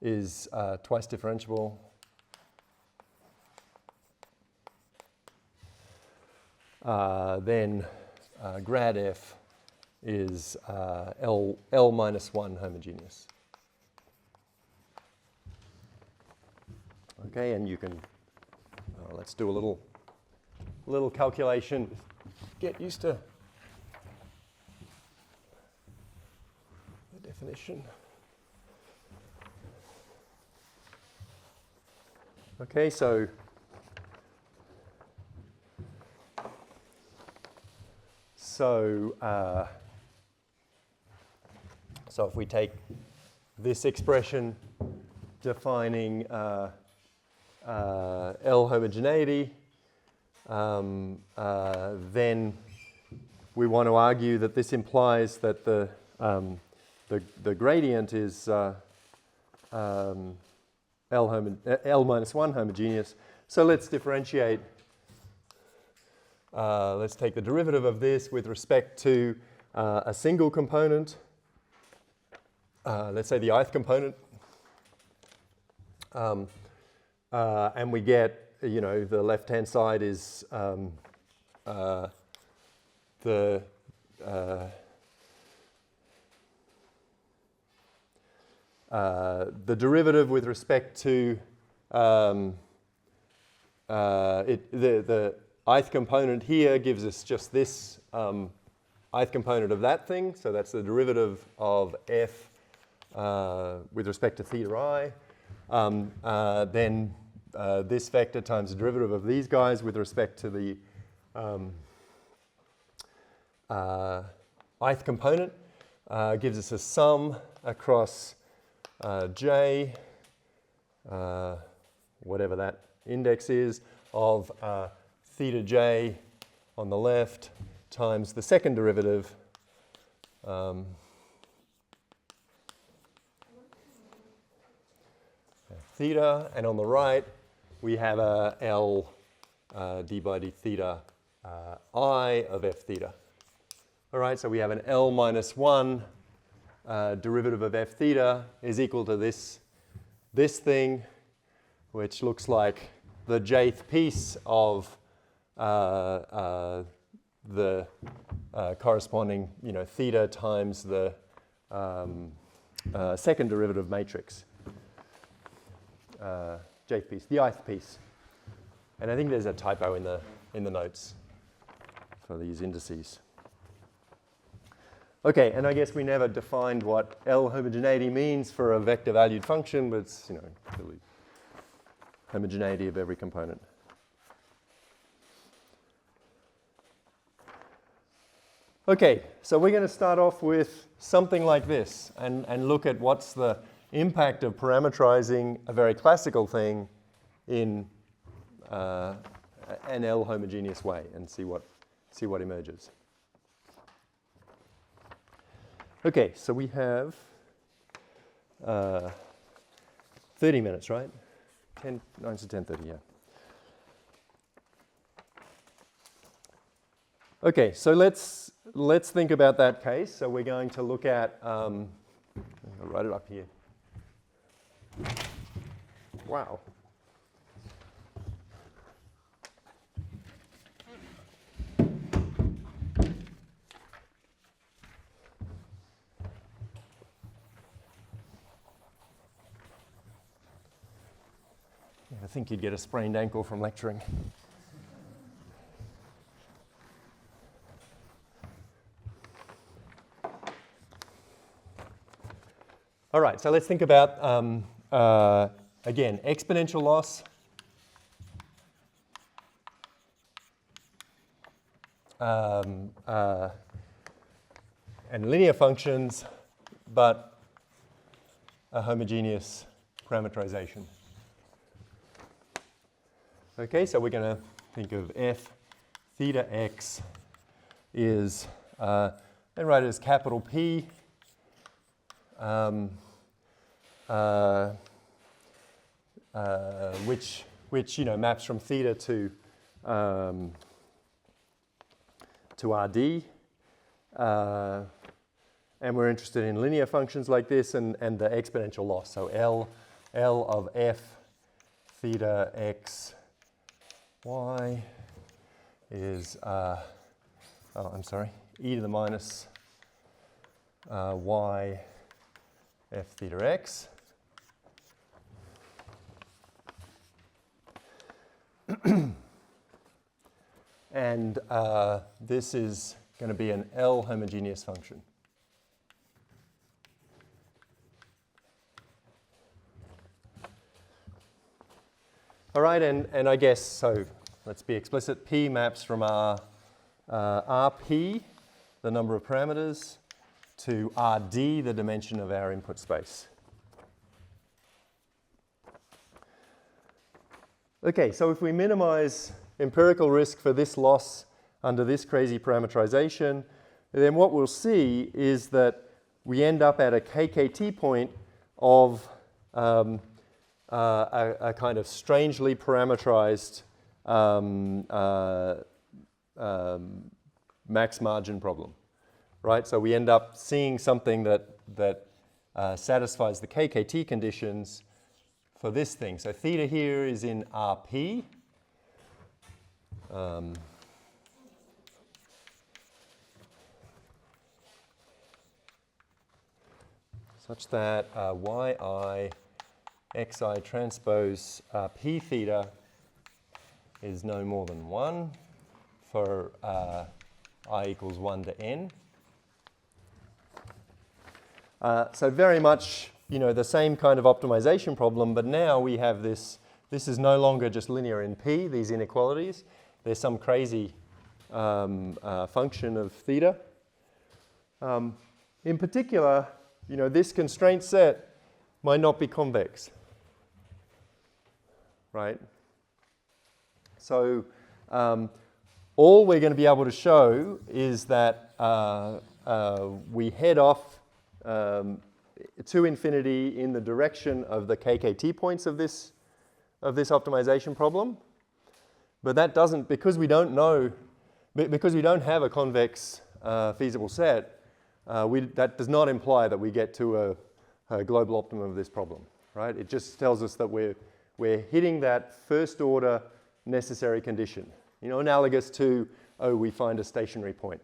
[SPEAKER 1] is twice differentiable, then grad f is L minus 1 homogeneous. Okay, and you can, let's do a little calculation. Get used to the definition. Okay, so if we take this expression defining L homogeneity, then we want to argue that this implies that the gradient is L minus 1 homogeneous. So let's differentiate. Let's take the derivative of this with respect to a single component. Let's say the ith component. And we get, you know, the left-hand side is the derivative with respect to the ith component here gives us just this ith component of that thing. So that's the derivative of f with respect to theta I. Then this vector times the derivative of these guys with respect to the ith component gives us a sum across j, whatever that index is, of theta j on the left times the second derivative theta, and on the right we have a L d by d theta I of f theta. All right, so we have an L minus 1 derivative of f theta is equal to this thing, which looks like the jth piece of the corresponding, you know, theta times the second derivative matrix. Jth piece, the ith piece. And I think there's a typo in the notes for these indices. Okay, and I guess we never defined what L homogeneity means for a vector valued function, but it's, you know, really homogeneity of every component. Okay, so we're going to start off with something like this and look at what's the impact of parametrizing a very classical thing in an L homogeneous way and see what emerges. Okay, so we have 30 minutes, right? 9 to 10:30, yeah. Okay, so let's think about that case. So we're going to look at, I'll write it up here. Wow, think you'd get a sprained ankle from lecturing. All right, so let's think about, again, exponential loss. And linear functions, but a homogeneous parameterization. Okay, so we're going to think of f theta x is, and write it as capital P, which maps from theta to RD. And we're interested in linear functions like this and the exponential loss. So L of f theta x y is, e to the minus y f theta x. And this is going to be an L homogeneous function. All right, and I guess, so let's be explicit. P maps from our RP, the number of parameters, to RD, the dimension of our input space. Okay, so if we minimize empirical risk for this loss under this crazy parameterization, then what we'll see is that we end up at a KKT point of a kind of strangely parameterized max margin problem, right? So we end up seeing something that satisfies the KKT conditions for this thing. So theta here is in RP. Such that yi xi transpose p theta is no more than 1 for I equals 1 to n. So very much, the same kind of optimization problem, but now we have this is no longer just linear in P, these inequalities. There's some crazy function of theta. In particular, this constraint set might not be convex, right? So all we're going to be able to show is that we head off to infinity in the direction of the KKT points of this optimization problem. But that doesn't, because we don't have a convex feasible set, that does not imply that we get to a global optimum of this problem, right? It just tells us that we're hitting that first order necessary condition, analogous to, we find a stationary point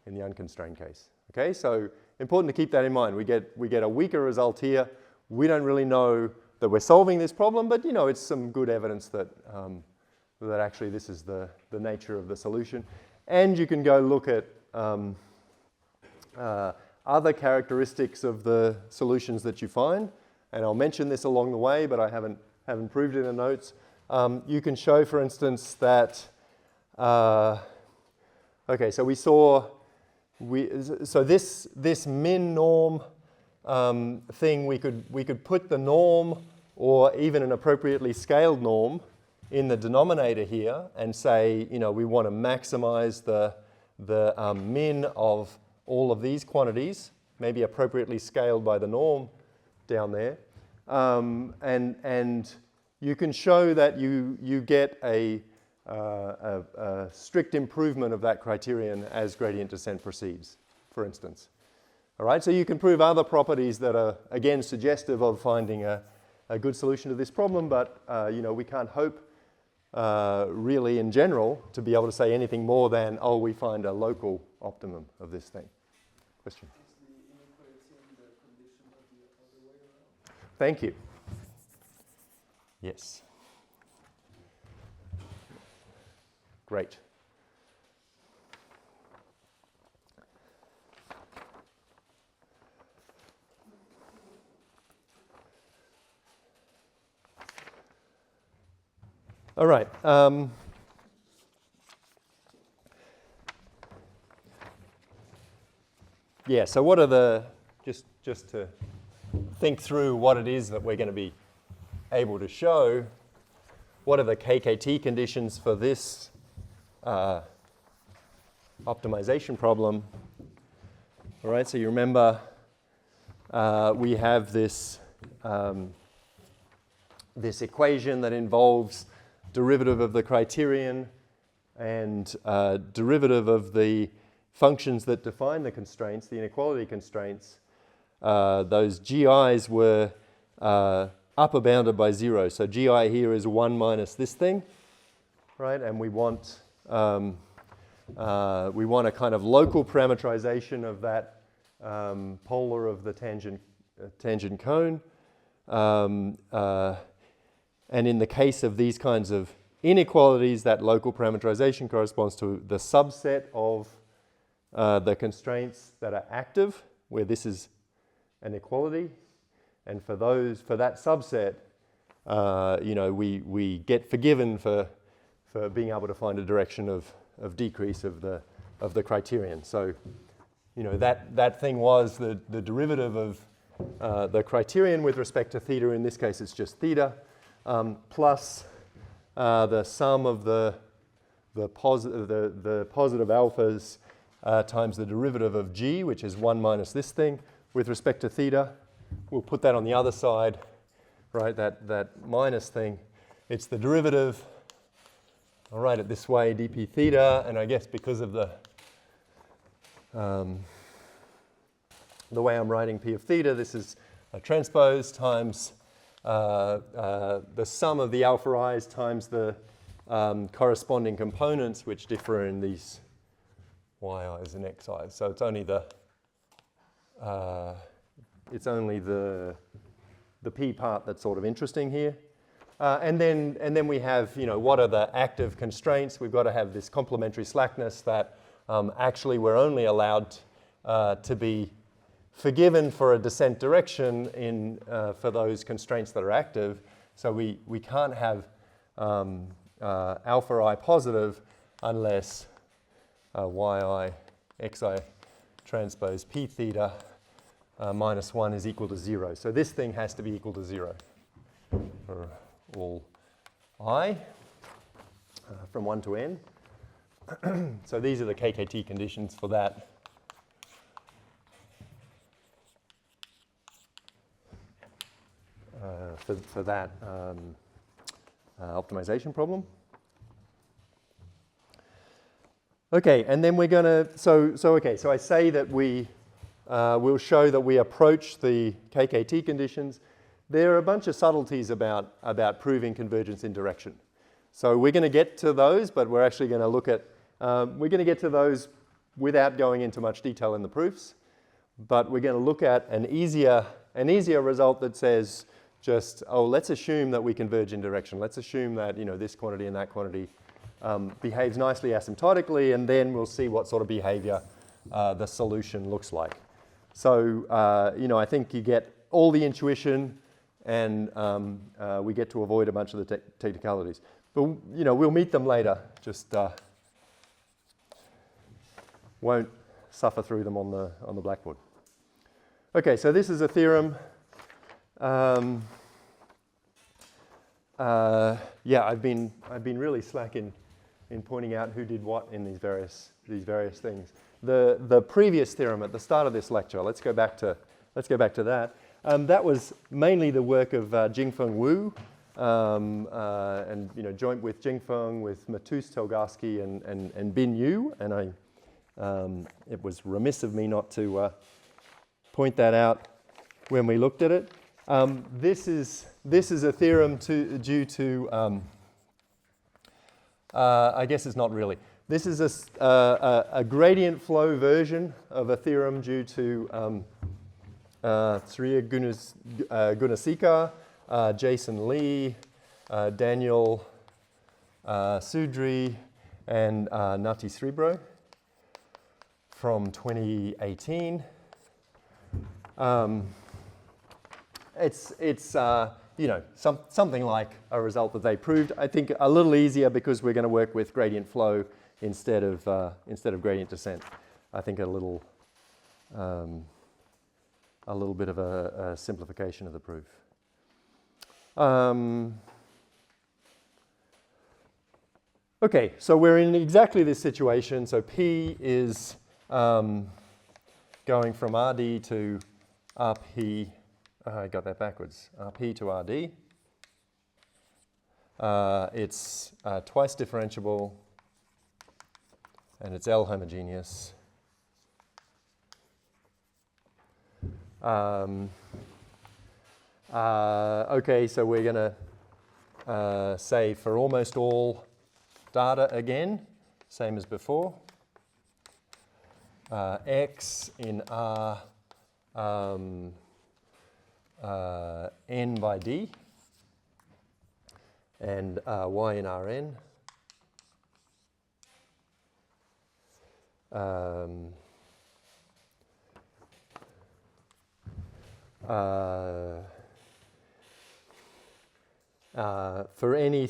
[SPEAKER 1] in the unconstrained case. Okay, so important to keep that in mind. We get a weaker result here. We don't really know that we're solving this problem, but it's some good evidence that that actually this is the nature of the solution. And you can go look at other characteristics of the solutions that you find, and I'll mention this along the way, but I haven't proved it in the notes. You can show, for instance, that okay, so we saw this min norm thing, we could put the norm or even an appropriately scaled norm in the denominator here and say, we want to maximize the min of all of these quantities, maybe appropriately scaled by the norm down there. And you can show that you get a strict improvement of that criterion as gradient descent proceeds, for instance. All right, so you can prove other properties that are, again, suggestive of finding a good solution to this problem, but we can't hope really in general to be able to say anything more than, we find a local optimum of this thing. Question?
[SPEAKER 4] Is the inequality in the condition of the other way around?
[SPEAKER 1] Thank you. Yes. Great. All right. Yeah, so what are the, just to think through what it is that we're going to be able to show, what are the KKT conditions for this optimization problem? All right, so you remember we have this, this equation that involves derivative of the criterion and derivative of the functions that define the constraints, the inequality constraints. Those GIs were upper bounded by 0. So GI here is 1 minus this thing, right? And we want a kind of local parameterization of that polar of the tangent cone. And in the case of these kinds of inequalities, that local parameterization corresponds to the subset of the constraints that are active, where this is an equality. And for that subset, we get forgiven for being able to find a direction of decrease of the criterion. So, that thing was the derivative of the criterion with respect to theta. In this case, it's just theta, plus the sum of the positive alphas times the derivative of g, which is 1 minus this thing, with respect to theta. We'll put that on the other side, right, that minus thing. It's the derivative. I'll write it this way, dp theta, and I guess because of the way I'm writing p of theta, this is a transpose times the sum of the alpha i's times the corresponding components, which differ in these yi's and xi's. So it's only the p part that's sort of interesting here. And then we have, what are the active constraints? We've got to have this complementary slackness that actually we're only allowed to be forgiven for a descent direction for those constraints that are active. So we can't have alpha I positive unless yi xi transpose p theta minus 1 is equal to 0. So this thing has to be equal to 0 for all I from 1 to n. So these are the KKT conditions for that. For that optimization problem. Okay, and then we're going to, so I say that we'll show that we approach the KKT conditions. There are a bunch of subtleties about proving convergence in direction. So we're going to get to those, but we're actually going to look at, we're going to get to those without going into much detail in the proofs. But we're going to look at an easier result that says just, let's assume that we converge in direction. Let's assume that, this quantity and that quantity behaves nicely asymptotically, and then we'll see what sort of behavior the solution looks like. So, I think you get all the intuition, and we get to avoid a bunch of the technicalities. But, we'll meet them later. Just won't suffer through them on the blackboard. Okay, so this is a theorem. I've been really slack in pointing out who did what in these various things. The previous theorem at the start of this lecture, let's go back to that. That was mainly the work of Jingfeng Wu, and joint with Jingfeng, with Matus Telgarsky and Bin Yu, and it was remiss of me not to point that out when we looked at it. This is a theorem due to I guess it's not really. This is a gradient flow version of a theorem due to Sriya Gunasekar, Jason Lee, Daniel Sudri, and Nati Srebro from 2018. It's you know, something like a result that they proved. I think a little easier because we're going to work with gradient flow instead of gradient descent. I think a little bit of a simplification of the proof. Okay, so we're in exactly this situation. So P is going from RD to RP. I got that backwards. RP to RD. It's twice differentiable, and it's L homogeneous. Okay, so we're going to say for almost all data again, same as before. X in R n by d, and y in Rn. For any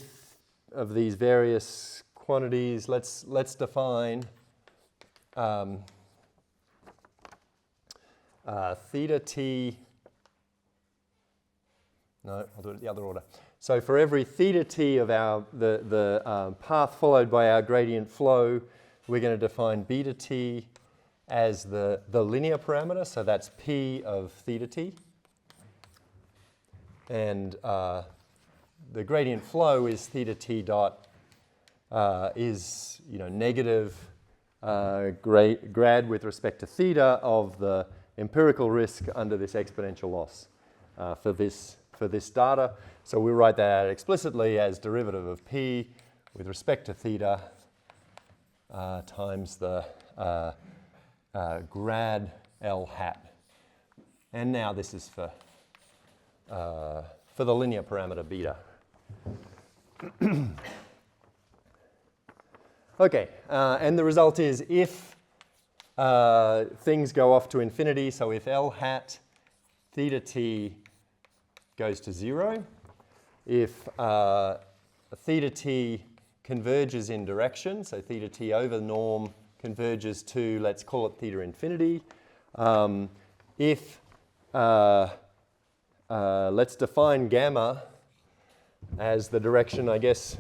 [SPEAKER 1] of these various quantities, let's define theta t. No, I'll do it in the other order. So for every theta t of the path followed by our gradient flow, we're going to define beta t as the linear parameter. So that's p of theta t. And the gradient flow is theta t dot is, you know, negative grad with respect to theta of the empirical risk under this exponential loss for this data. So we write that out explicitly as derivative of p with respect to theta times the grad L hat. And now this is for the linear parameter beta. Okay, and the result is if things go off to infinity, so if L hat theta t goes to 0, if theta t converges in direction, so theta t over norm converges to, let's call it theta infinity. If let's define gamma as the direction, I guess,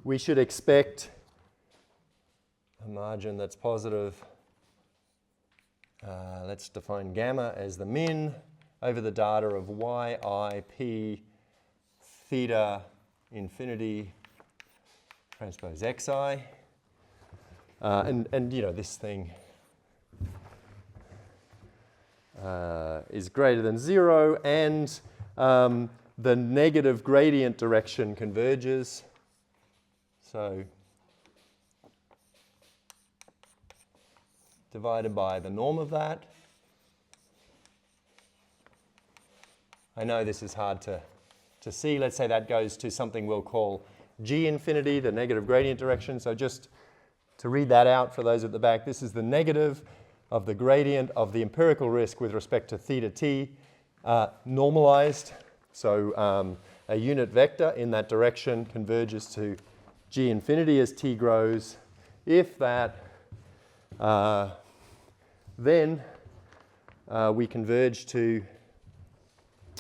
[SPEAKER 1] we should expect a margin that's positive. Let's define gamma as the min over the data of yi p theta infinity transpose xi. And you know, this thing is greater than 0, and the negative gradient direction converges. So divided by the norm of that. I know this is hard to see. Let's say that goes to something we'll call g infinity, the negative gradient direction. So just to read that out for those at the back, this is the negative of the gradient of the empirical risk with respect to theta t normalized. So a unit vector in that direction converges to g infinity as t grows. If that, then we converge to,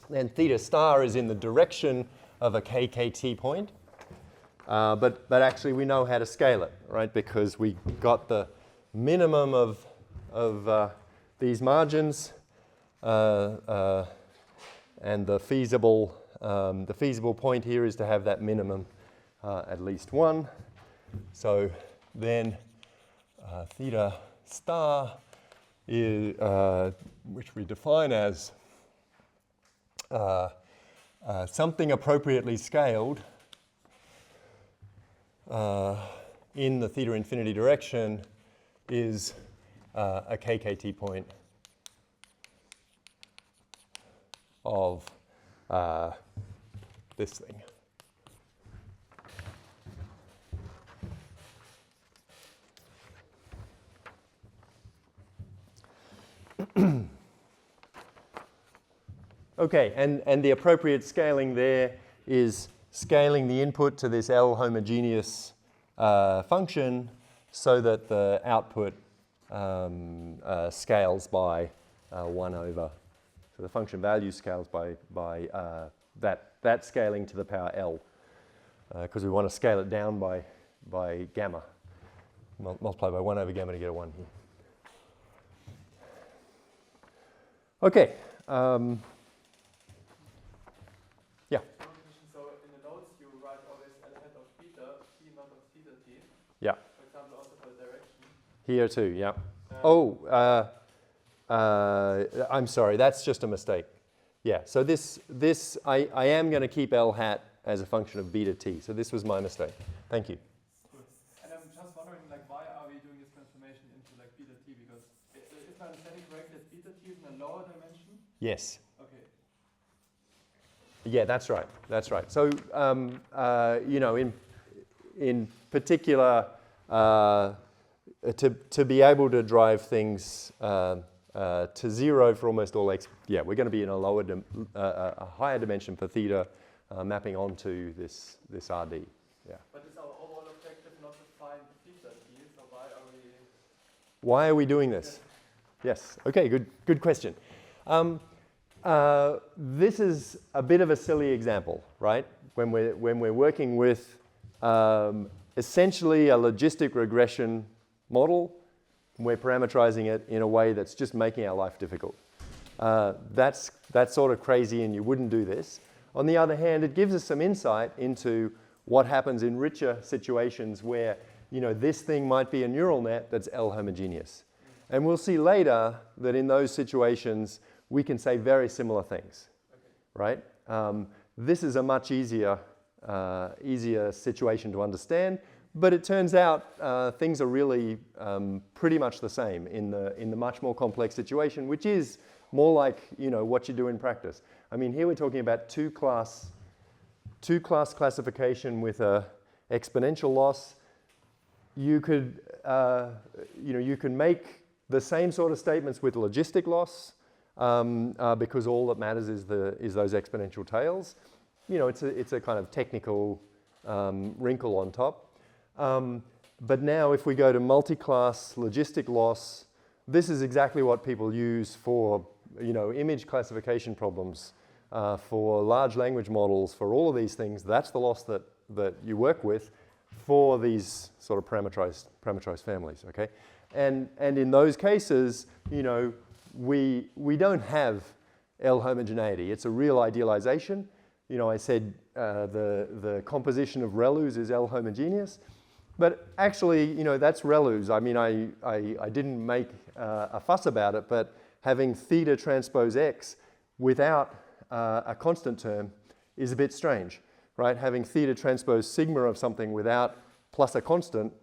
[SPEAKER 1] then theta star is in the direction of a KKT point. But actually we know how to scale it, right? Because we got the minimum of these margins and the feasible point here is to have that minimum at least 1. So then theta star is, which we define as something appropriately scaled in the theta infinity direction, is a KKT point of this thing. Okay, and the appropriate scaling there is scaling the input to this L homogeneous function so that the output scales by 1 over. So the function value scales by that scaling to the power L, because we want to scale it down by gamma. Multiply by 1 over gamma to get a 1 here. Okay. Yeah.
[SPEAKER 5] So in the notes you write always L hat of theta, T not of theta T.
[SPEAKER 1] Yeah.
[SPEAKER 5] For example, also for the direction.
[SPEAKER 1] Here too, yeah. I'm sorry, that's just a mistake. Yeah, so I am going to keep L hat as a function of beta t. So this was my mistake. Thank you.
[SPEAKER 5] And I'm just wondering, like, why are we doing this transformation into like beta t? Because if my understanding correct, that beta t is in a lower dimension.
[SPEAKER 1] Yes.
[SPEAKER 5] Okay.
[SPEAKER 1] Yeah, that's right. That's right. So you know, in particular, to be able to drive things to 0 for almost all x, yeah, we're going to be in a higher dimension for theta, mapping onto this RD. Yeah.
[SPEAKER 5] But is our overall objective not to find theta t? So
[SPEAKER 1] why are we doing this? Yes. Okay. Good question. This is a bit of a silly example, right? When we're working with essentially a logistic regression model, we're parameterizing it in a way that's just making our life difficult. That's sort of crazy, and you wouldn't do this. On the other hand, it gives us some insight into what happens in richer situations where, you know, this thing might be a neural net that's L homogeneous. And we'll see later that in those situations, we can say very similar things, right? This is a much easier situation to understand, but it turns out things are really pretty much the same in the much more complex situation, which is more like, you know, what you do in practice. I mean, here we're talking about two-class classification with a exponential loss. You could, you can make the same sort of statements with logistic loss, because all that matters is those exponential tails. You know, it's a kind of technical wrinkle on top. But now if we go to multi-class logistic loss, this is exactly what people use for, you know, image classification problems, for large language models, for all of these things. That's the loss that you work with for these sort of parameterized families, okay? And in those cases, you know, we don't have L homogeneity. It's a real idealization. You know, I said the composition of ReLUs is L homogeneous, but actually, you know, that's ReLUs. I mean, I didn't make a fuss about it, but having theta transpose x without a constant term is a bit strange, right? Having theta transpose sigma of something without plus a constant,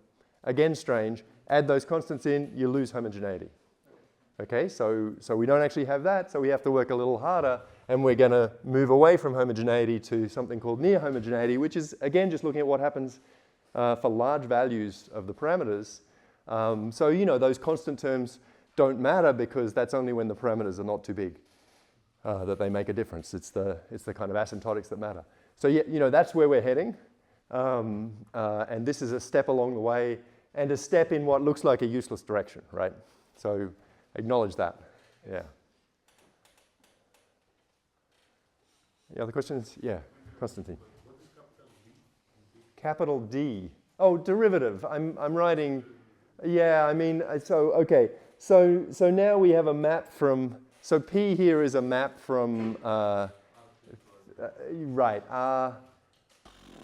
[SPEAKER 1] again strange. Add those constants in, you lose homogeneity. Okay, so we don't actually have that, so we have to work a little harder, and we're going to move away from homogeneity to something called near homogeneity, which is, again, just looking at what happens for large values of the parameters. So, you know, those constant terms don't matter because that's only when the parameters are not too big that they make a difference. It's the kind of asymptotics that matter. So, yeah, you know, that's where we're heading, and this is a step along the way, and a step in what looks like a useless direction, right? So acknowledge that, yeah. Any other questions? Yeah, Constantine.
[SPEAKER 2] What is capital D?
[SPEAKER 1] Capital D. Oh, derivative. I'm writing. Yeah, I mean, so okay. So now we have a map from. So P here is a map from. Right.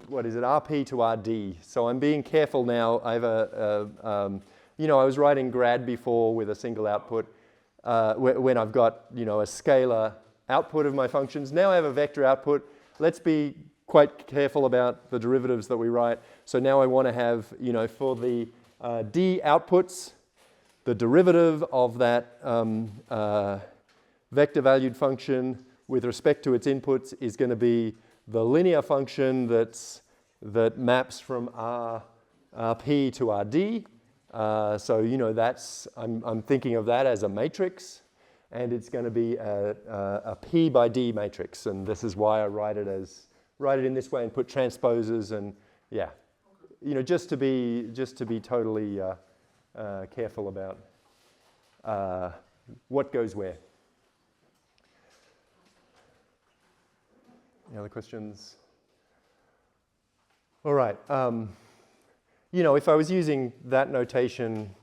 [SPEAKER 1] What is it? RP to RD. So I'm being careful now. I have you know, I was writing grad before with a single output when I've got, you know, a scalar output of my functions. Now I have a vector output. Let's be quite careful about the derivatives that we write. So now I want to have, you know, for the D outputs, the derivative of that vector valued function with respect to its inputs is going to be the linear function that maps from RP to RD. So, you know, I'm thinking of that as a matrix. and it's going to be a P by D matrix, and this is why I write it in this way and put transposers and yeah, you know, just to be totally careful about what goes where. Any other questions? All right. You know, if I was using that notation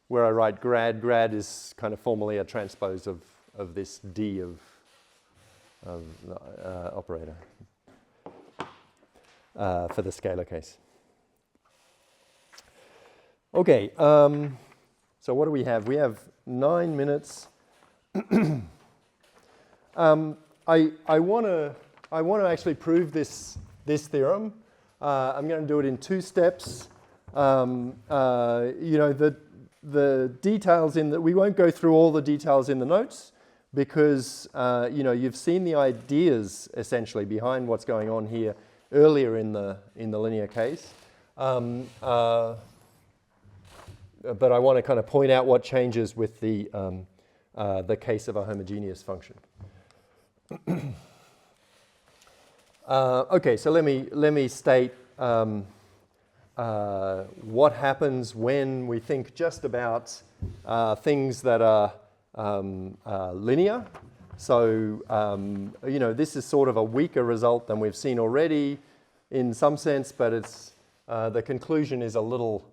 [SPEAKER 1] where I write grad is kind of formally a transpose of this D of operator for the scalar case. Okay, so what do we have? We have 9 minutes. I want to actually prove this theorem. I'm going to do it in 2 steps. You know, the details we won't go through all the details in the notes because you know, you've seen the ideas essentially behind what's going on here earlier in the linear case. But I want to kind of point out what changes with the case of a homogeneous function. Okay, so let me state what happens when we think just about things that are linear. So you know, this is sort of a weaker result than we've seen already in some sense, but it's the conclusion is a little.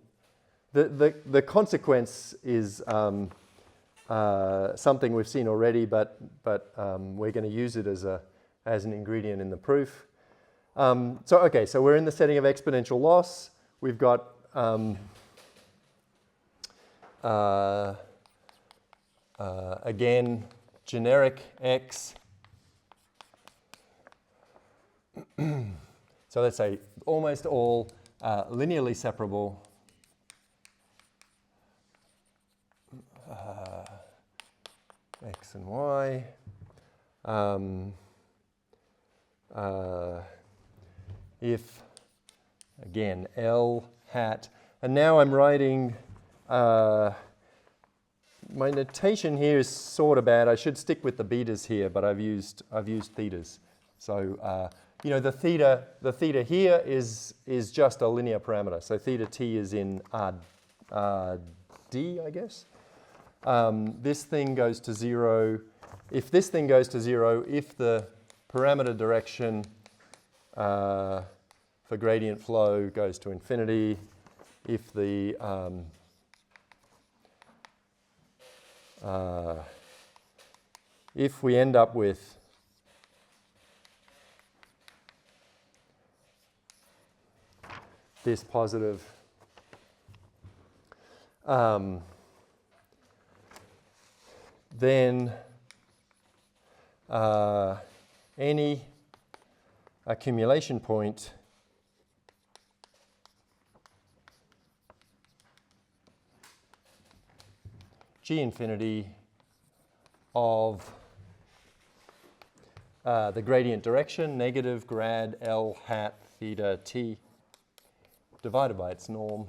[SPEAKER 1] The consequence is something we've seen already, but we're going to use it as an ingredient in the proof. So we're in the setting of exponential loss. We've got again generic x. So let's say almost all linearly separable x and y. If, again, L hat, and now I'm writing, my notation here is sort of bad. I should stick with the betas here, but I've used thetas. So, you know, the theta here is just a linear parameter. So theta t is in d, I guess. This thing goes to 0. If this thing goes to 0, if the parameter direction for gradient flow goes to infinity, if the if we end up with this positive then any accumulation point G infinity of the gradient direction, negative grad L hat theta t divided by its norm.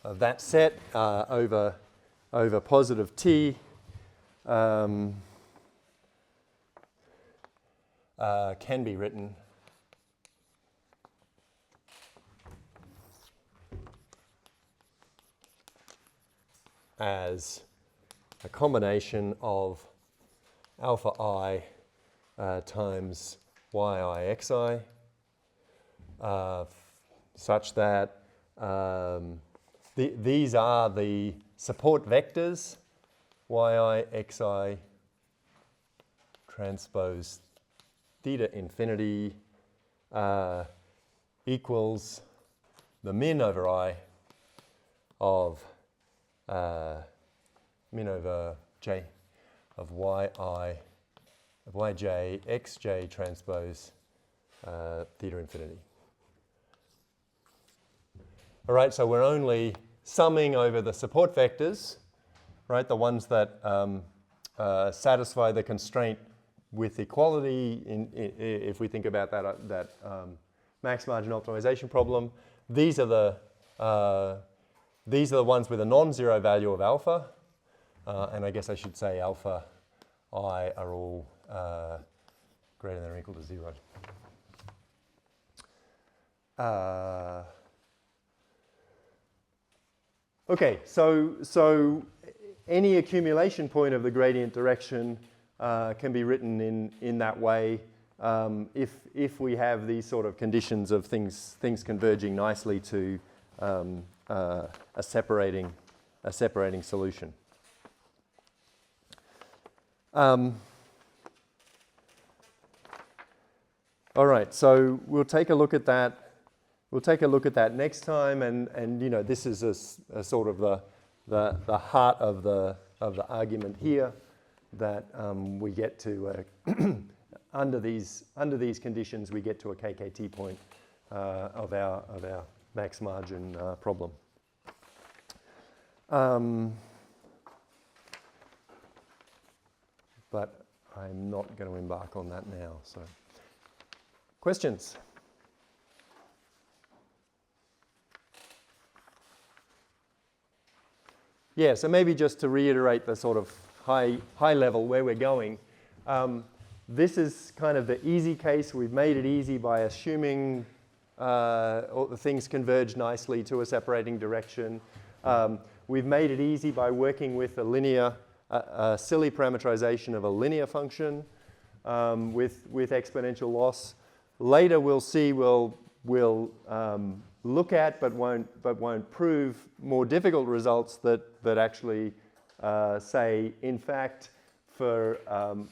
[SPEAKER 1] Of that set over positive t can be written as a combination of alpha I times yi xi such that these are the support vectors yi xi transpose theta infinity equals the min over I of min over j of yi of yj xj transpose theta infinity. All right, so we're only summing over the support vectors, right? The ones that satisfy the constraint with equality. If we think about that max margin optimization problem. These are the ones with a non-zero value of alpha, and I guess I should say alpha I are all greater than or equal to 0. Okay, so any accumulation point of the gradient direction can be written in that way if we have these sort of conditions of things converging nicely to a separating solution. All right, so we'll take a look at that. We'll take a look at that next time, and you know, this is a sort of the heart of the argument here, that we get to under these conditions we get to a KKT point of our max margin problem. But I'm not going to embark on that now. So, questions? Yeah, so maybe just to reiterate the sort of high level where we're going. This is kind of the easy case. We've made it easy by assuming all the things converge nicely to a separating direction. We've made it easy by working with a silly parameterization of a linear function with exponential loss. Later we'll see we'll look at but won't prove more difficult results that actually say, in fact, for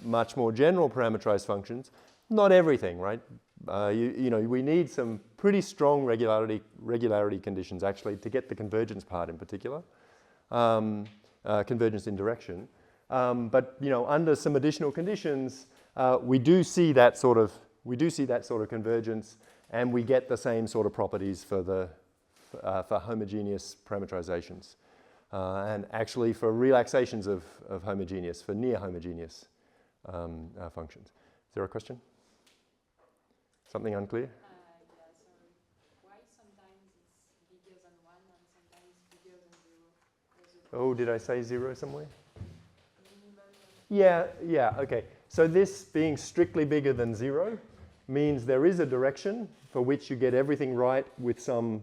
[SPEAKER 1] much more general parameterized functions, not everything, right? You know, we need some pretty strong regularity conditions actually to get the convergence part in particular, convergence in direction. But you know, under some additional conditions, we do see that sort of convergence, and we get the same sort of properties for homogeneous parameterizations. And actually for relaxations of homogeneous, for near homogeneous functions. Is there a question? Something unclear?
[SPEAKER 6] Yeah, so why sometimes it's bigger than 1 and sometimes bigger than 0?
[SPEAKER 1] Oh, did I say 0 somewhere? Yeah, okay. So this being strictly bigger than 0 means there is a direction for which you get everything right with some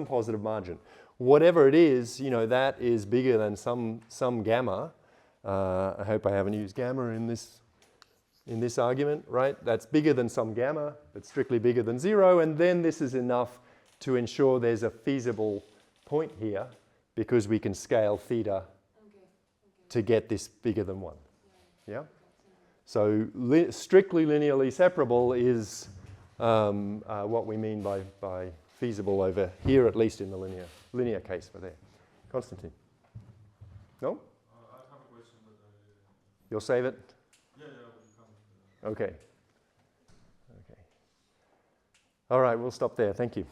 [SPEAKER 1] positive margin. Whatever it is, you know, that is bigger than some gamma. I hope I haven't used gamma in this argument, right? That's bigger than some gamma. It's strictly bigger than 0, and then this is enough to ensure there's a feasible point here, because we can scale theta to get this bigger than 1. Yeah. So strictly linearly separable is what we mean by feasible over here, at least in the linear case for there. Konstantin? No?
[SPEAKER 2] I have a question, but
[SPEAKER 1] You'll save it?
[SPEAKER 2] yeah, we'll come.
[SPEAKER 1] Okay. All right, we'll stop there. Thank you.